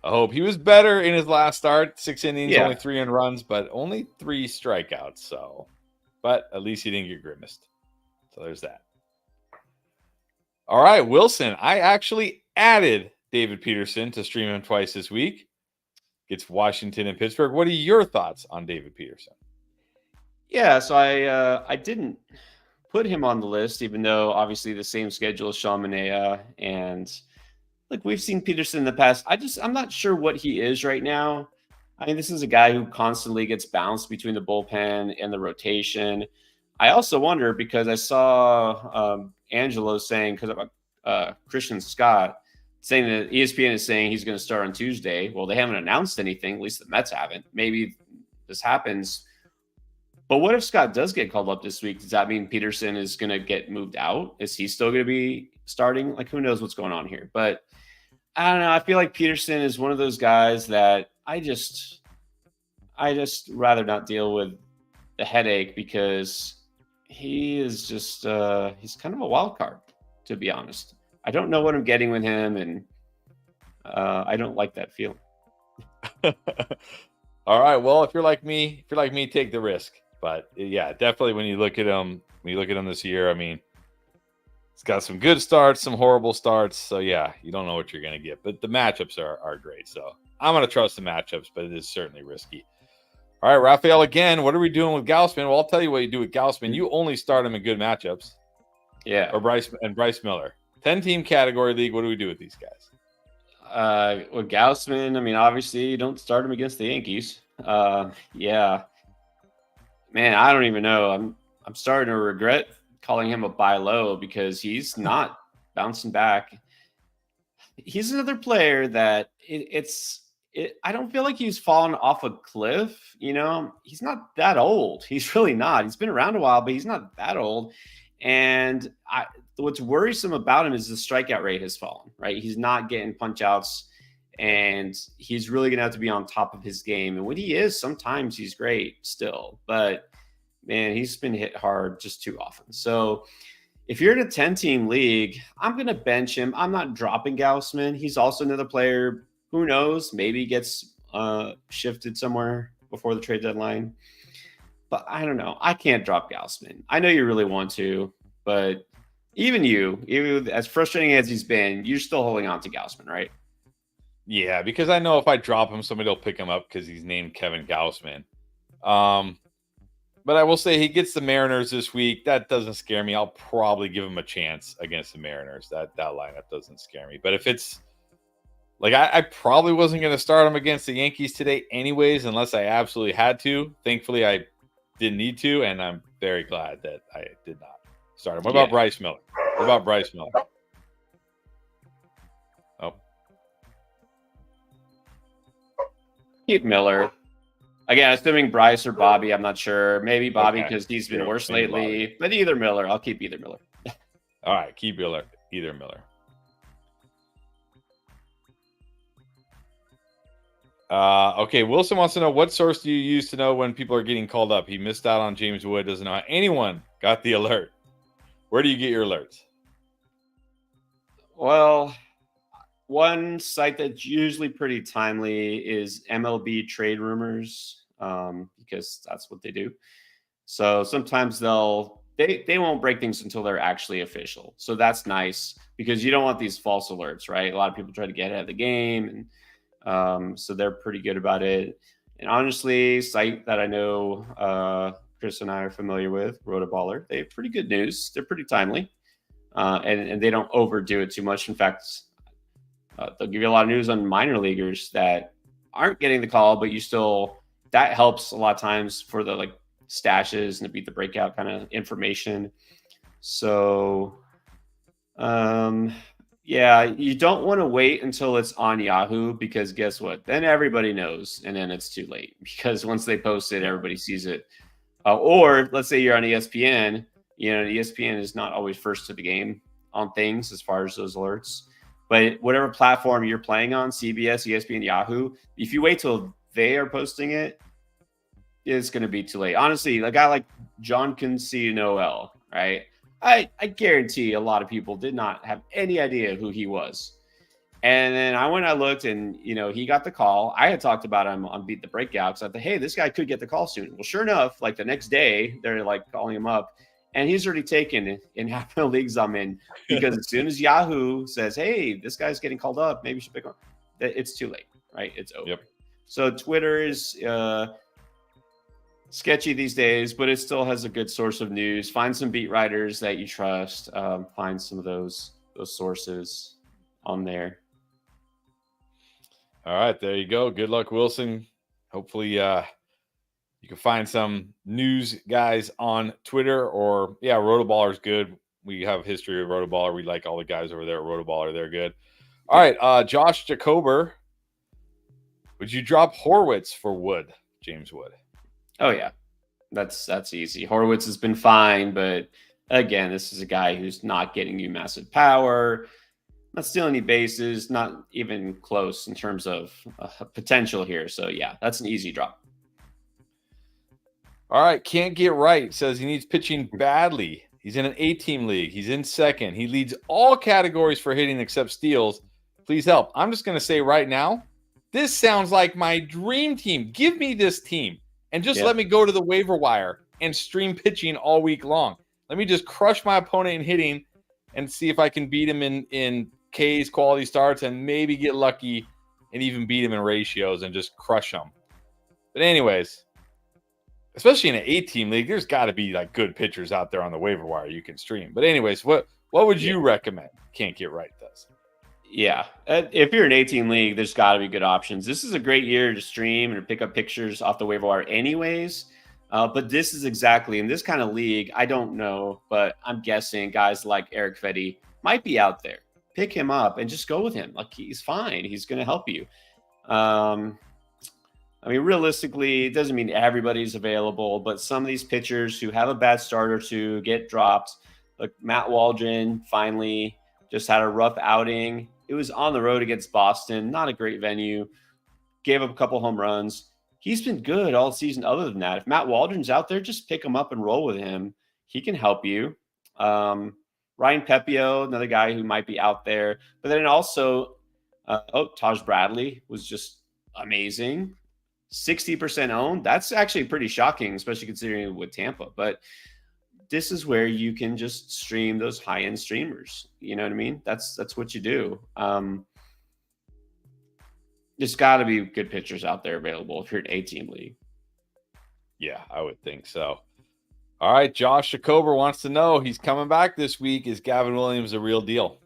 A: I hope he was better in his last start. 6 innings,
B: Yeah.
A: only 3 earned runs, but only 3 strikeouts. So, but at least he didn't get grimaced. So there's that. All right, Wilson. I actually added David Peterson to stream him twice this week. Gets Washington and Pittsburgh. What are your thoughts on David Peterson?
B: Yeah, so I didn't put him on the list, even though obviously the same schedule as Sean Manaea, and like we've seen Peterson in the past. I'm not sure what he is right now. I mean, this is a guy who constantly gets bounced between the bullpen and the rotation. I also wonder because I saw Angelo saying, because of Christian Scott, saying that ESPN is saying he's going to start on Tuesday. Well, they haven't announced anything. At least the Mets haven't. Maybe this happens. But what if Scott does get called up this week? Does that mean Peterson is going to get moved out? Is he still going to be starting? Like, who knows what's going on here? But I don't know. I feel like Peterson is one of those guys that I just rather not deal with the headache because he is just he's kind of a wild card, to be honest. I don't know what I'm getting with him, and I don't like that feeling.
A: All right. Well, if you're like me, take the risk. But yeah, definitely when you look at him this year, I mean, he's got some good starts, some horrible starts. So yeah, you don't know what you're going to get. But the matchups are great. So I'm going to trust the matchups, but it is certainly risky. All right, Raphael, again, what are we doing with Gaussman? Well, I'll tell you what you do with Gaussman. You only start him in good matchups.
B: Yeah.
A: Or Bryce Miller. 10-team category league. What do we do with these guys?
B: With Gaussman, I mean, obviously you don't start him against the Yankees. Yeah. Man, I don't even know. I'm starting to regret calling him a buy low because he's not bouncing back. He's another player that I don't feel like he's fallen off a cliff. He's not that old. He's really not. He's been around a while, but he's not that old. And what's worrisome about him is the strikeout rate has fallen, right? He's not getting punch outs, and he's really going to have to be on top of his game. And when he is, sometimes he's great still, but man, he's been hit hard just too often. So if you're in a 10-team league, I'm going to bench him. I'm not dropping Gaussman. He's also another player. Who knows? Maybe he gets shifted somewhere before the trade deadline. But I don't know. I can't drop Gaussman. I know you really want to, but even as frustrating as he's been, you're still holding on to Gaussman, right?
A: Yeah, because I know if I drop him, somebody will pick him up because he's named Kevin Gaussman. But I will say he gets the Mariners this week. That doesn't scare me. I'll probably give him a chance against the Mariners. That lineup doesn't scare me. But if it's like I probably wasn't going to start him against the Yankees today anyways, unless I absolutely had to. Thankfully, I didn't need to, and I'm very glad that I did not start him. What about Bryce Miller? What about Bryce Miller? Oh.
B: Keep Miller. Again, assuming Bryce or Bobby, I'm not sure. Maybe Bobby because he's been worse lately. Bobby. But either Miller. I'll keep either Miller.
A: All right, keep either Miller. Okay, Wilson wants to know, what source do you use to know when people are getting called up? He missed out on James Wood. Doesn't know anyone got the alert. Where do you get your alerts?
B: Well, one site that's usually pretty timely is MLB Trade Rumors, because that's what they do. So sometimes they won't break things until they're actually official. So that's nice because you don't want these false alerts, right? A lot of people try to get ahead of the game, and so they're pretty good about it. And honestly, site that I know Chris and I are familiar with, Rotoballer, they have pretty good news. They're pretty timely, and they don't overdo it too much. In fact, they'll give you a lot of news on minor leaguers that aren't getting the call, but that helps a lot of times for the like stashes and to beat the breakout kind of information. So, yeah, you don't want to wait until it's on Yahoo, because guess what? Then everybody knows, and then it's too late because once they post it, everybody sees it. Or let's say you're on ESPN. ESPN is not always first to the game on things as far as those alerts. But whatever platform you're playing on, CBS, ESPN, Yahoo, if you wait till they are posting it, it's going to be too late. Honestly, a guy like John Quincy Noel, right? I guarantee a lot of people did not have any idea who he was. And then I looked and, he got the call. I had talked about him on Beat the Breakout. So I thought, hey, this guy could get the call soon. Well, sure enough, like the next day, they're like calling him up. And he's already taken in half the leagues I'm in, because as soon as Yahoo says, hey, this guy's getting called up, maybe you should pick him, it's too late, right? It's over. Yep. So Twitter is sketchy these days, but it still has a good source of news. Find some beat writers that you trust. Find some of those sources on there.
A: All right, there you go. Good luck, Wilson. Hopefully you can find some news guys on Twitter, or Rotoballer's good. We have a history of Rotoballer. We like all the guys over there at Rotoballer. They're good. All right, Josh Jacober. Would you drop Horwitz for Wood, James Wood?
B: Oh yeah, that's easy. Horwitz has been fine, but again, this is a guy who's not getting you massive power, not stealing any bases, not even close in terms of potential here. So yeah, that's an easy drop.
A: All right, can't get right. Says he needs pitching badly. He's in an 8-team league. He's in second. He leads all categories for hitting except steals. Please help. I'm just going to say right now, this sounds like my dream team. Give me this team and just let me go to the waiver wire and stream pitching all week long. Let me just crush my opponent in hitting and see if I can beat him in K's, quality starts, and maybe get lucky and even beat him in ratios and just crush him. But anyways, especially in an 8-team league, there's got to be like good pitchers out there on the waiver wire you can stream. But anyways, what would you recommend? Can't get right does.
B: Yeah, if you're an 18 league, there's got to be good options. This is a great year to stream and pick up pictures off the waiver wire anyways. But this is exactly in this kind of league. I don't know, but I'm guessing guys like Eric Fetty might be out there. Pick him up and just go with him. Like, he's fine. He's going to help you. I mean, realistically, it doesn't mean everybody's available, but some of these pitchers who have a bad start or two get dropped. Like Matt Waldron finally just had a rough outing. It was on the road against Boston, not a great venue. Gave up a couple home runs. He's been good all season other than that. If Matt Waldron's out there, just pick him up and roll with him. He can help you. Ryan Pepio, another guy who might be out there. But then also, Taj Bradley was just amazing. 60% owned. That's actually pretty shocking, especially considering with Tampa. But this is where you can just stream those high-end streamers. You know what I mean? That's what you do. There's got to be good pitchers out there available if you're an 8-team league.
A: Yeah, I would think so. All right, Josh Jacober wants to know, he's coming back this week. Is Gavin Williams a real deal?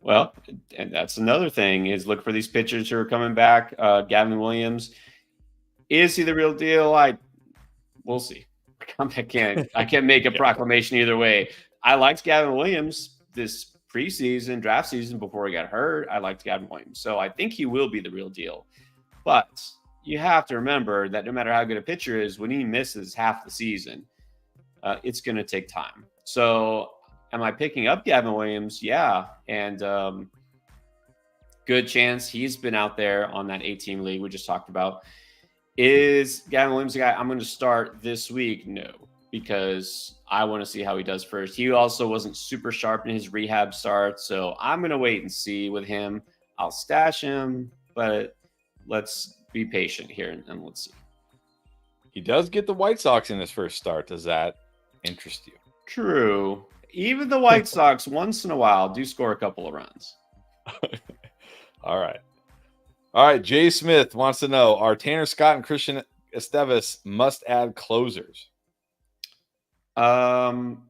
B: Well, and that's another thing is look for these pitchers who are coming back. Gavin Williams, is he the real deal? We'll see. I can't make a proclamation either way. I liked Gavin Williams this preseason, draft season before he got hurt. I liked Gavin Williams. So I think he will be the real deal. But you have to remember that no matter how good a pitcher is, when he misses half the season, it's going to take time. So am I picking up Gavin Williams? Yeah. And good chance he's been out there on that 8-team league we just talked about. Is Gavin Williams a guy I'm going to start this week? No, because I want to see how he does first. He also wasn't super sharp in his rehab start, so I'm going to wait and see with him. I'll stash him, but let's be patient here and let's see.
A: He does get the White Sox in his first start. Does that interest you?
B: True. Even the White Sox once in a while do score a couple of runs.
A: All right. All right. Jay Smith wants to know, are Tanner Scott and Christian Estevez must-add closers?
B: Depends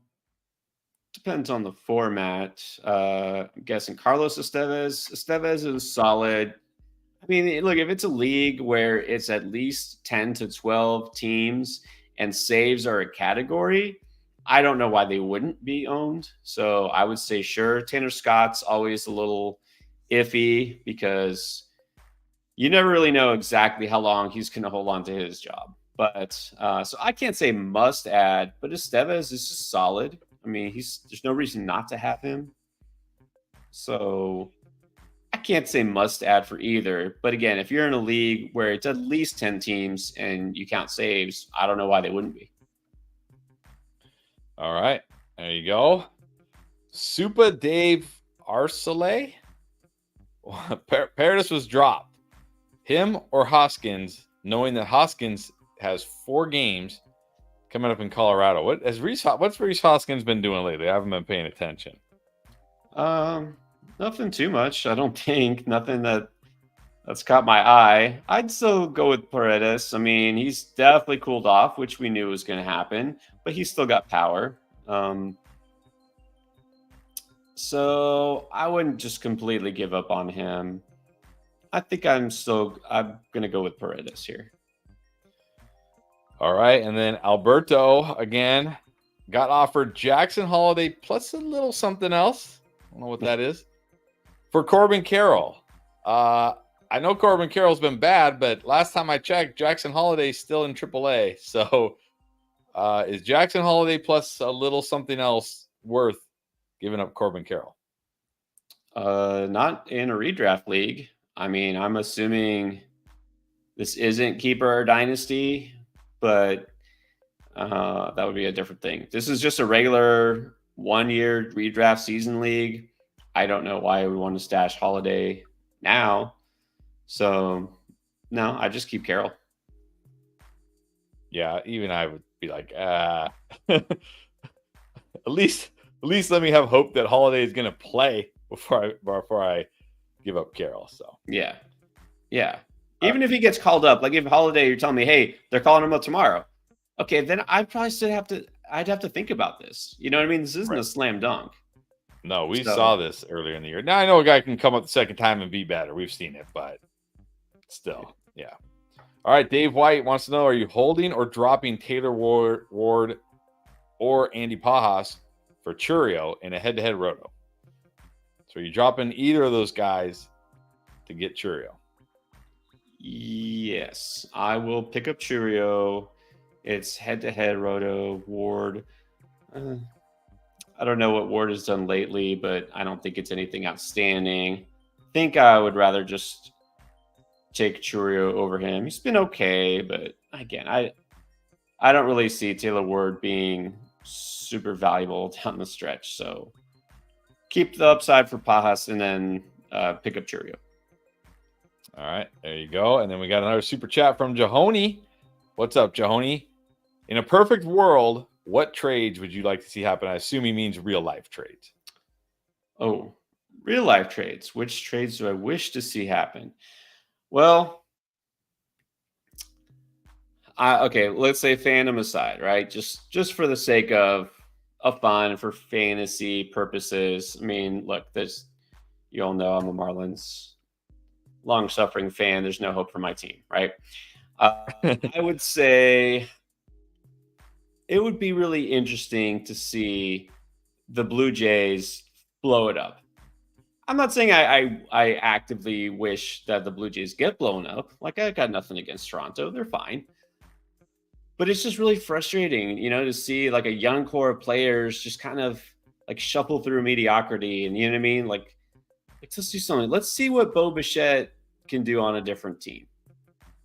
B: on the format. I'm guessing Carlos Estevez. Estevez is solid. I mean, look, if it's a league where it's at least 10 to 12 teams and saves are a category, I don't know why they wouldn't be owned. So I would say, sure. Tanner Scott's always a little iffy because you never really know exactly how long he's going to hold on to his job. But so I can't say must add, but Estevez is just solid. I mean, there's no reason not to have him. So I can't say must add for either. But again, if you're in a league where it's at least 10 teams and you count saves, I don't know why they wouldn't be.
A: All right. There you go. Supa Dave Arcelay. Paradis was dropped. Him or Hoskins, knowing that Hoskins has 4 games coming up in Colorado. What's Rhys Hoskins been doing lately? I haven't been paying attention.
B: Nothing too much. I don't think nothing that's caught my eye. I'd still go with Paredes. I mean, he's definitely cooled off, which we knew was going to happen, but he's still got power. So I wouldn't just completely give up on him. I think I'm going to go with Paredes here.
A: All right. And then Alberto, again, got offered Jackson Holiday plus a little something else. I don't know what that is. For Corbin Carroll. I know Corbin Carroll's been bad, but last time I checked, Jackson Holiday's still in AAA. So is Jackson Holiday plus a little something else worth giving up Corbin Carroll?
B: Not in a redraft league. I mean, I'm assuming this isn't Keeper or Dynasty, but that would be a different thing. This is just a regular 1-year redraft season league. I don't know why we want to stash Holiday now. So, no, I just keep Carroll.
A: Yeah, even I would be like, at least let me have hope that Holiday is going to play before I give up Carroll. So
B: yeah. Even if he gets called up, like if Holiday, you're telling me, hey, they're calling him up tomorrow. Okay, then I'd probably I'd have to think about this. You know what I mean? This isn't a slam dunk.
A: No, we saw this earlier in the year. Now I know a guy can come up the second time and be better. We've seen it, but still, yeah. All right, Dave White wants to know: are you holding or dropping Taylor Ward or Andy Pajas for Churio in a head-to-head roto? So are you dropping either of those guys to get Churio?
B: Yes, I will pick up Churio. It's head-to-head roto. Ward. I don't know what Ward has done lately, but I don't think it's anything outstanding. I think I would rather just take Churio over him. He's been okay, but again, I don't really see Taylor Ward being super valuable down the stretch. So keep the upside for Pajas and then pick up Churio.
A: All right, there you go. And then we got another super chat from Jahoni. What's up, Jahoni? In a perfect world, what trades would you like to see happen? I assume he means real life trades.
B: Oh, real life trades. Which trades do I wish to see happen? Well, Okay, let's say fandom aside, right? Just for the sake of fun, for fantasy purposes. I mean, look, there's you all know I'm a Marlins long-suffering fan. There's no hope for my team, right? I would say it would be really interesting to see the Blue Jays blow it up. I'm not saying I actively wish that the Blue Jays get blown up. Like, I got nothing against Toronto. They're fine. But it's just really frustrating, to see like a young core of players just kind of like shuffle through mediocrity. And you know what I mean? Like let's do something. Let's see what Bo Bichette can do on a different team.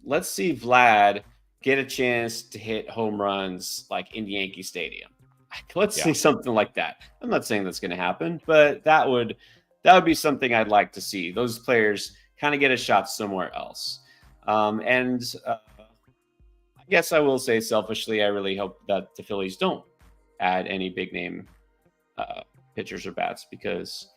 B: Let's see Vlad get a chance to hit home runs like in Yankee Stadium. Let's see something like that. I'm not saying that's going to happen, but that would be something I'd like to see. Those players kind of get a shot somewhere else. I guess I will say selfishly, I really hope that the Phillies don't add any big name pitchers or bats, because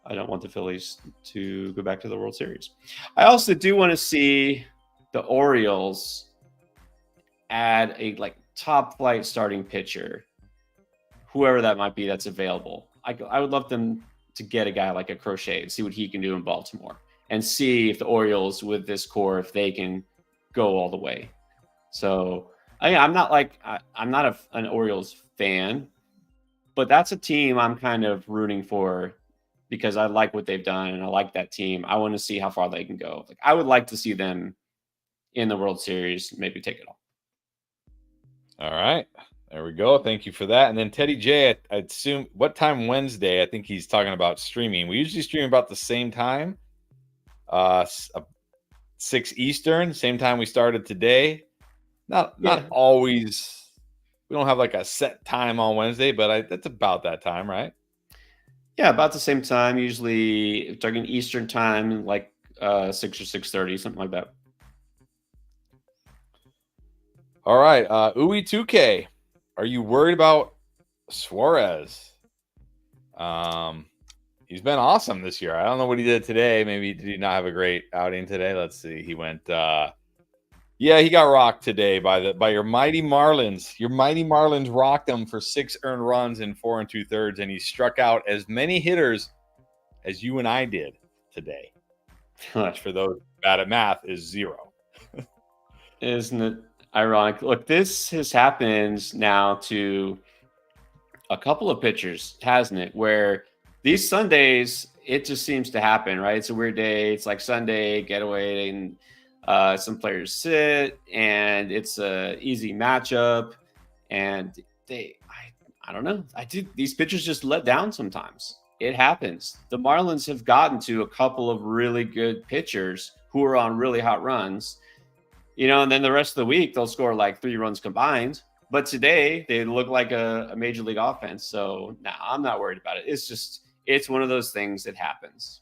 B: I don't want the Phillies to go back to the World Series. I also do want to see the Orioles add a like top flight starting pitcher, whoever that might be that's available. I would love them to get a guy like a Crochet and see what he can do in Baltimore, and see if the Orioles with this core, if they can go all the way. So I'm not an Orioles fan, but that's a team I'm kind of rooting for because I like what they've done and I like that team. I want to see how far they can go. Like, I would like to see them in the World Series, maybe take it all.
A: All right. There we go. Thank you for that. And then Teddy J, I assume, what time Wednesday? I think he's talking about streaming. We usually stream about the same time, 6 Eastern, same time we started today. Not always. We don't have like a set time on Wednesday, but that's about that time, right?
B: Yeah, about the same time. Usually talking Eastern time, like 6 or 6:30, something like that.
A: All right, Uwe2K, are you worried about Suarez? He's been awesome this year. I don't know what he did today. Maybe did he not have a great outing today? Let's see. He went. He got rocked today by your mighty Marlins. Your mighty Marlins rocked him for 6 earned runs in 4 2/3, and he struck out as many hitters as you and I did today. Which, for those bad at math, is 0.
B: Isn't it ironic? Look, this has happened now to a couple of pitchers, hasn't it? Where these Sundays, it just seems to happen, right? It's a weird day. It's like Sunday getaway, and some players sit, and it's a easy matchup, and I don't know. These pitchers just let down sometimes. It happens. The Marlins have gotten to a couple of really good pitchers who are on really hot runs, and then the rest of the week they'll score like 3 runs combined. But today they look like a major league offense. So I'm not worried about it. It's one of those things that happens.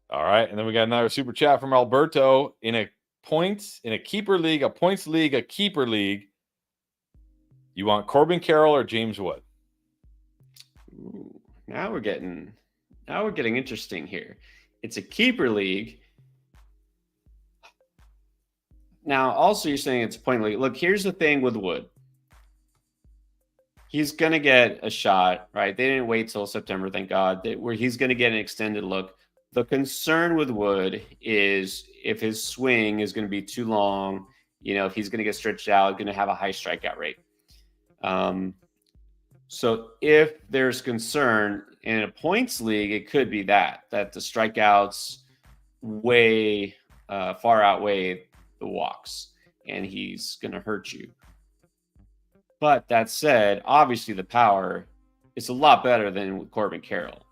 A: All right. And then we got another super chat from Alberto. In a keeper league, a points league, a keeper league, you want Corbin Carroll or James Wood?
B: Ooh, now we're getting interesting here. It's a keeper league. Now, also, you're saying it's a point league. Look, here's the thing with Wood. He's going to get a shot, right? They didn't wait till September, thank God, where he's going to get an extended look. The concern with Wood is if his swing is going to be too long, if he's going to get stretched out, going to have a high strikeout rate. So if there's concern in a points league, it could be that the strikeouts way far outweigh the walks, and he's going to hurt you. But that said, obviously the power is a lot better than with Corbin Carroll.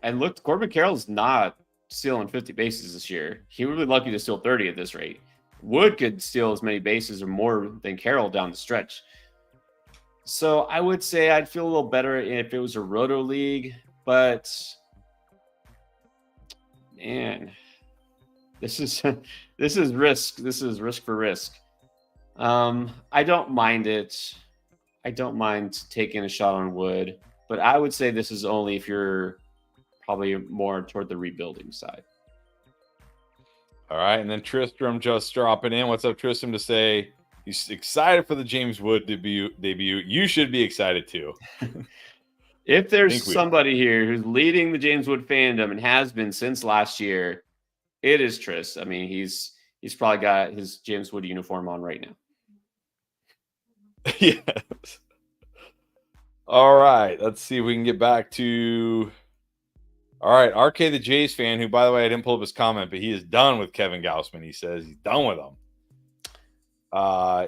B: And look, Corbin Carroll's not stealing 50 bases this year. He would be lucky to steal 30 at this rate. Wood could steal as many bases or more than Carroll down the stretch. So I would say I'd feel a little better if it was a roto league, but man, this is risk. This is risk for risk. I don't mind it. I don't mind taking a shot on Wood, but I would say this is only if you're probably more toward the rebuilding side.
A: All right, and then Tristram just dropping in. What's up, Tristram? To say he's excited for the James Wood debut. You should be excited too.
B: If there's somebody here who's leading the James Wood fandom and has been since last year, it is Tris. I mean, he's probably got his James Wood uniform on right now.
A: Yes. All right, let's see if we can get back to. All right, RK the Jays fan, who, by the way, I didn't pull up his comment, but he is done with Kevin Gausman. He says he's done with him.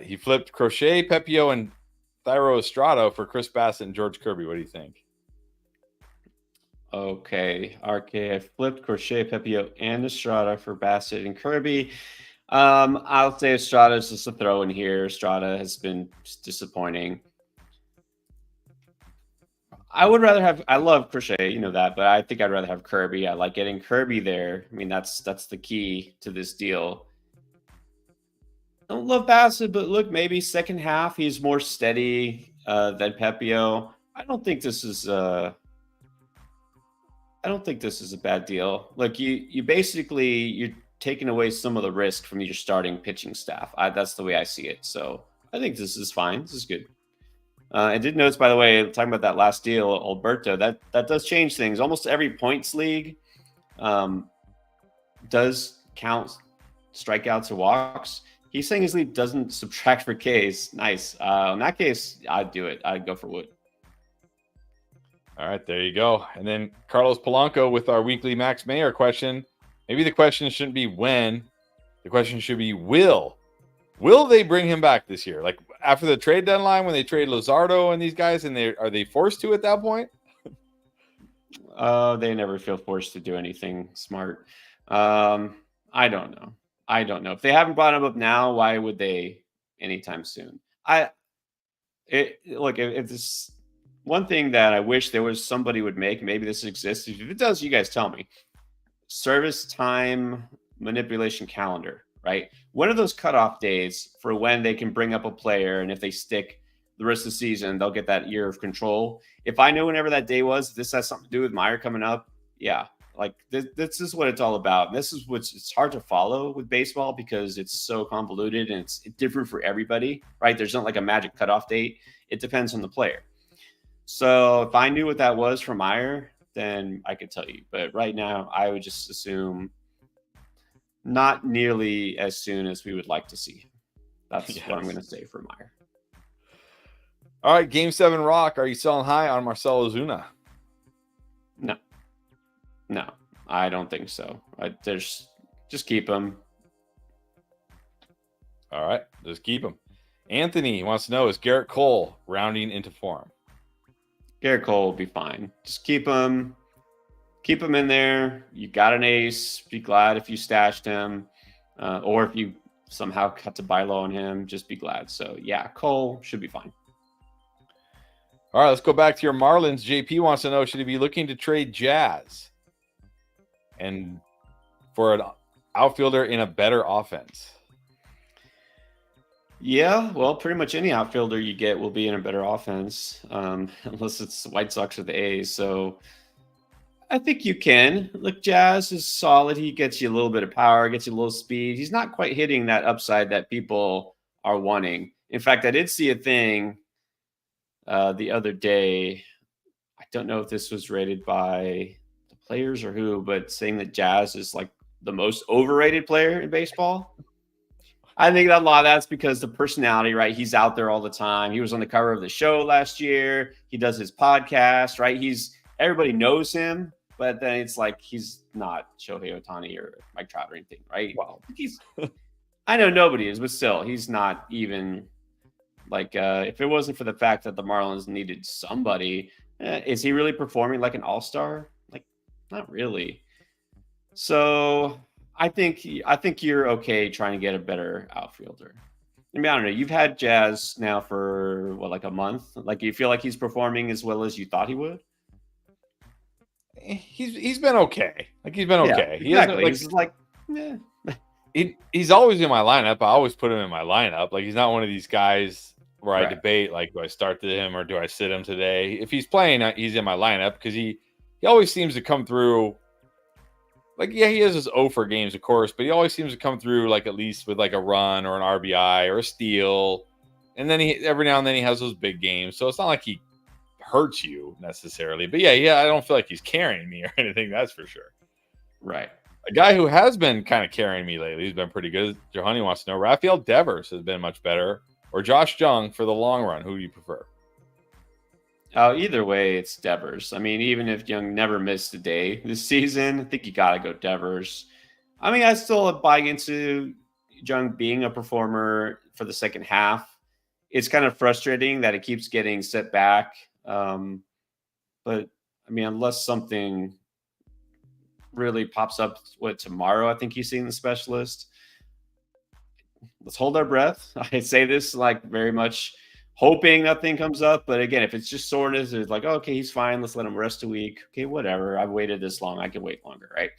A: He flipped Crochet, Pepio, and Thyro Estrada for Chris Bassett and George Kirby. What do you think?
B: Okay, RK, I flipped Crochet, Pepio, and Estrada for Bassett and Kirby. I'll say Estrada is just a throw in here. Estrada has been disappointing. I would rather have. I love Crochet, you know that, but I think I'd rather have Kirby. I like getting Kirby there. I mean, that's the key to this deal. I don't love Bassett, but look, maybe second half he's more steady than Pepio. I don't think this is. I don't think this is a bad deal. Look, you basically you're taking away some of the risk from your starting pitching staff. That's the way I see it. So I think this is fine. This is good. I did notice, by the way, talking about that last deal, Alberto, that does change things. Almost every points league does count strikeouts or walks. He's saying his league doesn't subtract for Ks. Nice. In that case, I'd do it. I'd go for Wood.
A: All right, there you go. And then Carlos Polanco with our weekly Max Mayer question. Maybe the question shouldn't be when. The question should be will. Will they bring him back this year? Like after the trade deadline when they trade Luzardo and these guys, and are they forced to at that point?
B: They never feel forced to do anything smart. I don't know. If they haven't brought him up now, why would they anytime soon? Look, if this one thing that I wish there was somebody would make, maybe this exists. If it does, you guys tell me. Service time manipulation calendar, right? When are those cutoff days for when they can bring up a player, and if they stick the rest of the season, they'll get that year of control? If I know whenever that day was, this has something to do with Meyer coming up. Yeah, like this is what it's all about. And this is it's hard to follow with baseball because it's so convoluted and it's different for everybody, right? There's not like a magic cutoff date. It depends on the player. So if I knew what that was for Meyer, then I could tell you. But right now, I would just assume not nearly as soon as we would like to see him. That's what I'm going to say for Meyer.
A: All right, Game 7 Rock. Are you selling high on Marcell Ozuna?
B: No, I don't think so. Just keep him.
A: All right, just keep him. Anthony wants to know, is Garrett Cole rounding into form?
B: Garrett Cole will be fine. Just keep him in there. You got an ace. Be glad if you stashed him, or if you somehow got to buy low on him. Just be glad. So yeah, Cole should be fine.
A: All right, let's go back to your Marlins. JP wants to know, should he be looking to trade Jazz and for an outfielder in a better offense?
B: Yeah, well, pretty much any outfielder you get will be in a better offense, unless it's the White Sox or the A's. So I think you can. Look, Jazz is solid. He gets you a little bit of power, gets you a little speed. He's not quite hitting that upside that people are wanting. In fact, I did see a thing the other day. I don't know if this was rated by the players or who, but saying that Jazz is like the most overrated player in baseball. I think that a lot of that's because the personality, right? He's out there all the time. He was on the cover of the show last year. He does his podcast, right? Everybody knows him, but then it's like he's not Shohei Ohtani or Mike Trout or anything, right? Well, I know nobody is, but still, he's not even like if it wasn't for the fact that the Marlins needed somebody, is he really performing like an all-star? Like, not really. So I think you're okay trying to get a better outfielder. I mean, I don't know. You've had Jazz now for like a month. Like, you feel like he's performing as well as you thought he would?
A: He's been okay. Like, he's been okay.
B: Yeah, exactly.
A: He's always in my lineup. I always put him in my lineup. Like, he's not one of these guys where I debate, like, do I start him or do I sit him today? If he's playing, he's in my lineup because he always seems to come through like, yeah, he has his 0 for games, of course, but he always seems to come through like at least with like a run or an RBI or a steal. And then every now and then he has those big games. So it's not like he hurts you necessarily. But yeah, I don't feel like he's carrying me or anything. That's for sure.
B: Right.
A: A guy who has been kind of carrying me lately, he's been pretty good. Johanny wants to know, Rafael Devers has been much better, or Josh Jung for the long run. Who do you prefer?
B: Oh, either way, it's Devers. I mean, even if Young never missed a day this season, I think you got to go Devers. I mean, I still am buying into Jung being a performer for the second half. It's kind of frustrating that it keeps getting set back. But I mean, unless something really pops up, tomorrow, I think he's seeing the specialist. Let's hold our breath. I say this like very much hoping nothing comes up. But again, if it's just soreness, it's like, oh, okay, he's fine. Let's let him rest a week. Okay, whatever. I've waited this long. I can wait longer, right?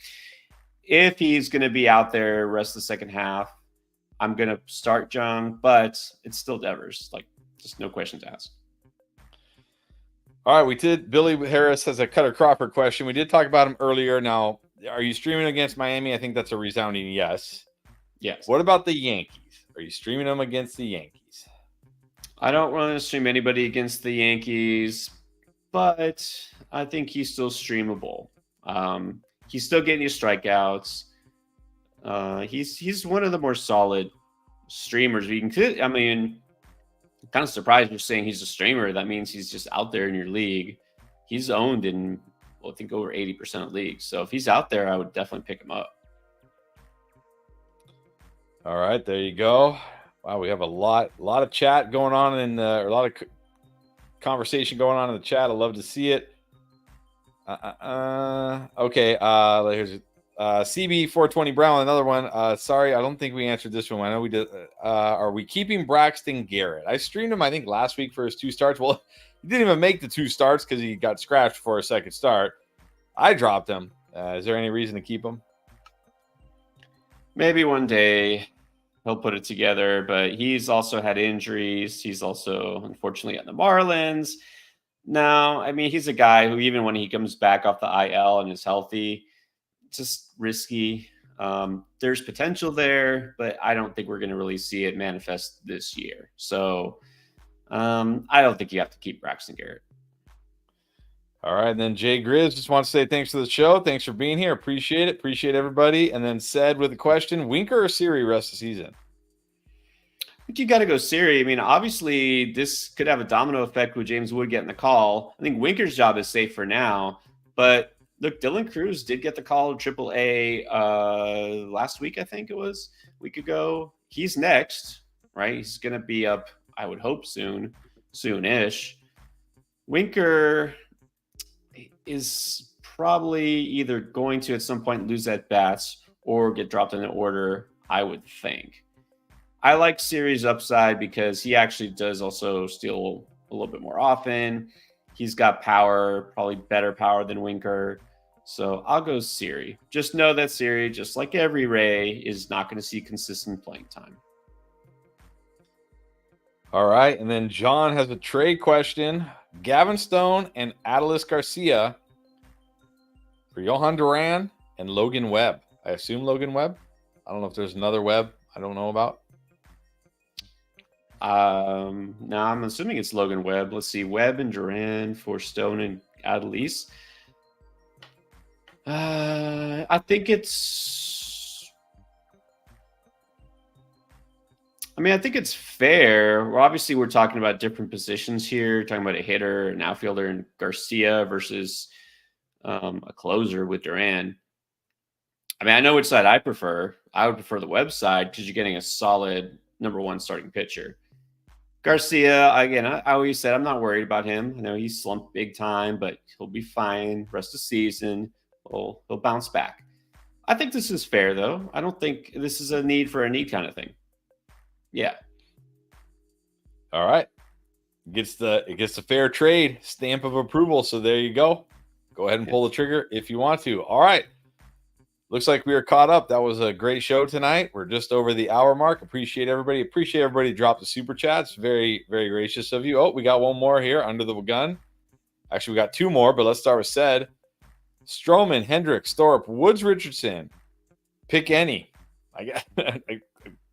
B: If he's going to be out there rest of the second half, I'm going to start Jung, but it's still Devers. Like, just no questions asked.
A: All right, Billy Harris has a Cutter Crawford question. We did talk about him earlier. Now, are you streaming against Miami? I think that's a resounding yes.
B: Yes.
A: What about the Yankees? Are you streaming them against the Yankees?
B: I don't want to stream anybody against the Yankees, but I think he's still streamable. He's still getting his strikeouts. He's one of the more solid streamers. I mean, I'm kind of surprised you're saying he's a streamer. That means he's just out there in your league. He's owned in, I think, over 80% of leagues. So if he's out there, I would definitely pick him up.
A: All right, there you go. Wow, we have a lot of chat going on or a lot of conversation going on in the chat. I love to see it. Okay. Here's CB420 Brown, another one. Sorry, I don't think we answered this one. I know we did. Are we keeping Braxton Garrett? I streamed him, I think, last week for his 2 starts. Well, he didn't even make the 2 starts because he got scratched for a second start. I dropped him. Is there any reason to keep him?
B: Maybe one day he'll put it together, but he's also had injuries. He's also, unfortunately, at the Marlins. Now, I mean, he's a guy who, even when he comes back off the IL and is healthy, just risky. There's potential there, but I don't think we're going to really see it manifest this year. So I don't think you have to keep Braxton Garrett.
A: All right. And then Jay Grizz just wants to say thanks for the show. Thanks for being here. Appreciate it. Appreciate everybody. And then said with a question, Winker or Siri rest of the season?
B: I think you got to go Siri. I mean, obviously, this could have a domino effect with James Wood getting the call. I think Winker's job is safe for now. But look, Dylan Cruz did get the call to AAA last week, I think it was, a week ago. He's next, right? He's going to be up, I would hope, soon-ish. Winker is probably either going to at some point lose at bats or get dropped in the order, I would think. I like Siri's upside because he actually does also steal a little bit more often. He's got power, probably better power than Winker. So I'll go Siri. Just know that Siri, just like every Ray, is not going to see consistent playing time.
A: All right. And then John has a trade question. Gavin Stone and Adolis Garcia for Johan Duran and Logan Webb. I assume Logan Webb. I don't know if there's another Webb I don't know about.
B: No, I'm assuming it's Logan Webb. Let's see. Webb and Duran for Stone and Adolis. I think it's fair. Well, obviously, we're talking about different positions here. Talking about a hitter, an outfielder, and Garcia versus a closer with Duran. I mean, I know which side I prefer. I would prefer the Webb side because you're getting a solid number 1 starting pitcher. Garcia, again, I always said I'm not worried about him. I know he's slumped big time, but he'll be fine rest of the season. He'll bounce back. I think this is fair, though. I don't think this is a need for a need kind of thing. Yeah.
A: All right. It gets the fair trade stamp of approval. So there you go. Go ahead and pull the trigger if you want to. All right. Looks like we are caught up. That was a great show tonight. We're just over the hour mark. Appreciate everybody. Drop the super chats. Very, very gracious of you. Oh, we got one more here under the gun. Actually, we got 2 more, but let's start with Said. Stroman, Hendricks, Thorpe, Woods, Richardson. Pick any. I guess.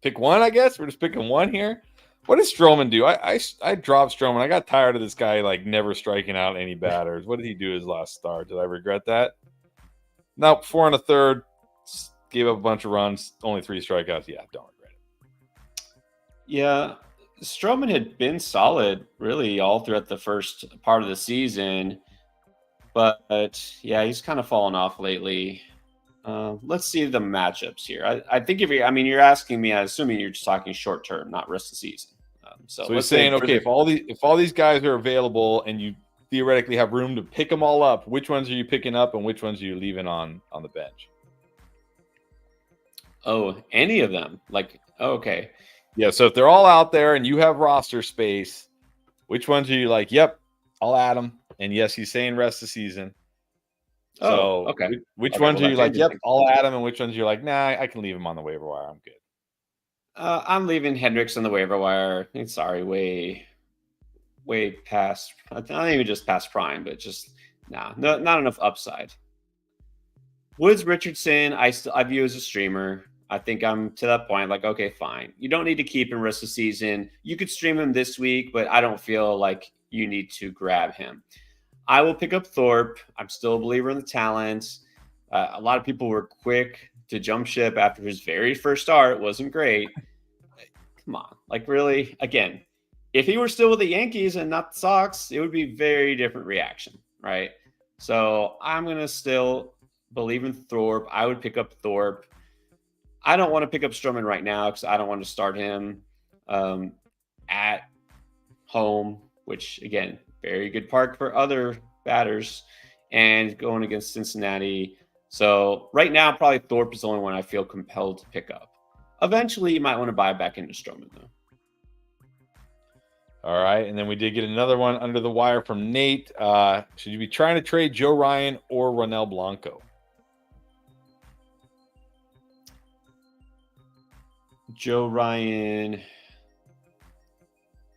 A: Pick one, I guess. We're just picking one here. What does Stroman do? I dropped Stroman. I got tired of this guy like never striking out any batters. What did he do his last start? Did I regret that? Nope. 4 1/3. Gave up a bunch of runs. Only 3 strikeouts. Yeah, don't regret it.
B: Yeah, Stroman had been solid really all throughout the first part of the season, but yeah, he's kind of fallen off lately. Let's see the matchups here. I think you're asking me, I'm assuming you're just talking short term, not rest of the season. So
A: he's saying, okay, if all these guys are available and you theoretically have room to pick them all up, which ones are you picking up and which ones are you leaving on the bench?
B: Oh, any of them? Okay.
A: Yeah, so if they're all out there and you have roster space, which ones are you like, yep, I'll add them. And yes, he's saying rest of the season. So
B: okay.
A: Which ones are you like, yep, I'll add them, and which ones you're like, nah, I can leave him on the waiver wire. I'm good.
B: I'm leaving Hendricks on the waiver wire. Sorry, way past, not even just past prime, but just not enough upside. Woods, Richardson, I view as a streamer. I think I'm to that point, like, okay, fine. You don't need to keep him rest of the season. You could stream him this week, but I don't feel like you need to grab him. I will pick up Thorpe. I'm still a believer in the talent. A lot of people were quick to jump ship after his very first start. It wasn't great. Come on. Like, really? Again, if he were still with the Yankees and not the Sox, it would be a very different reaction, right? So I'm going to still believe in Thorpe. I would pick up Thorpe. I don't want to pick up Stroman right now because I don't want to start him at home, which, again, very good park for other batters, and going against Cincinnati. So right now, probably Thorpe is the only one I feel compelled to pick up. Eventually, you might want to buy back into Stroman, though.
A: All right, and then we did get another one under the wire from Nate. Should you be trying to trade Joe Ryan or Ronel Blanco?
B: Joe Ryan.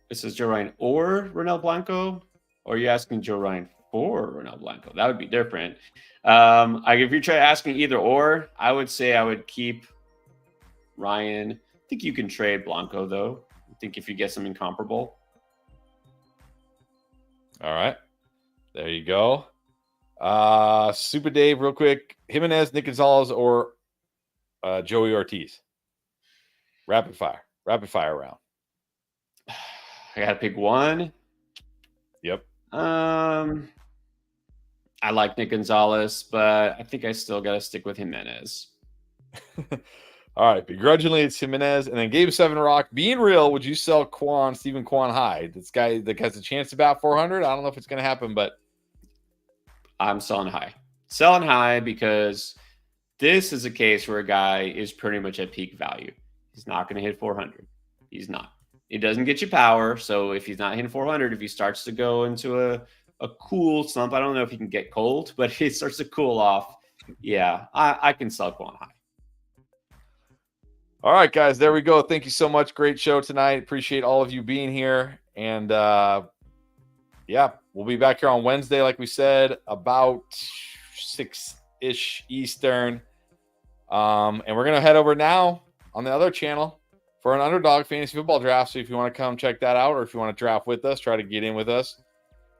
B: It says Joe Ryan or Ronel Blanco? Or are you asking Joe Ryan for Ronel Blanco? That would be different. If you're asking either or, I would say I would keep Ryan. I think you can trade Blanco, though. I think if you get something comparable.
A: All right. There you go. Super Dave, real quick. Jimenez, Nick Gonzalez, or Joey Ortiz? Rapid fire round.
B: I got to pick one.
A: Yep.
B: I like Nick Gonzalez, but I think I still got to stick with Jimenez.
A: All right. Begrudgingly, it's Jimenez. And then Gabe 7 Rock. Being real, would you sell Stephen Kwan high? This guy that has a chance to bat 400? I don't know if it's going to happen, but
B: I'm selling high. Selling high because this is a case where a guy is pretty much at peak value. He's not going to hit 400. He's not. It doesn't get you power. So if he's not hitting 400, if he starts to go into a cool slump, I don't know if he can get cold, but he starts to cool off. Yeah, I can sell Kwan high.
A: All right, guys, there we go. Thank you so much. Great show tonight. Appreciate all of you being here. And yeah, we'll be back here on Wednesday, like we said, about 6-ish Eastern. And we're going to head over now on the other channel for an Underdog Fantasy Football Draft. So if you want to come check that out, or if you want to draft with us, try to get in with us,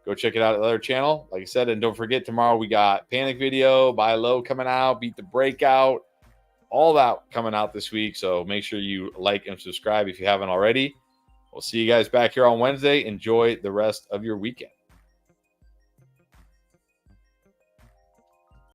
A: go check it out at the other channel. Like I said, and don't forget, tomorrow we got Panic Video, Buy Low coming out, Beat the Breakout, all that coming out this week. So make sure you like and subscribe if you haven't already. We'll see you guys back here on Wednesday. Enjoy the rest of your weekend.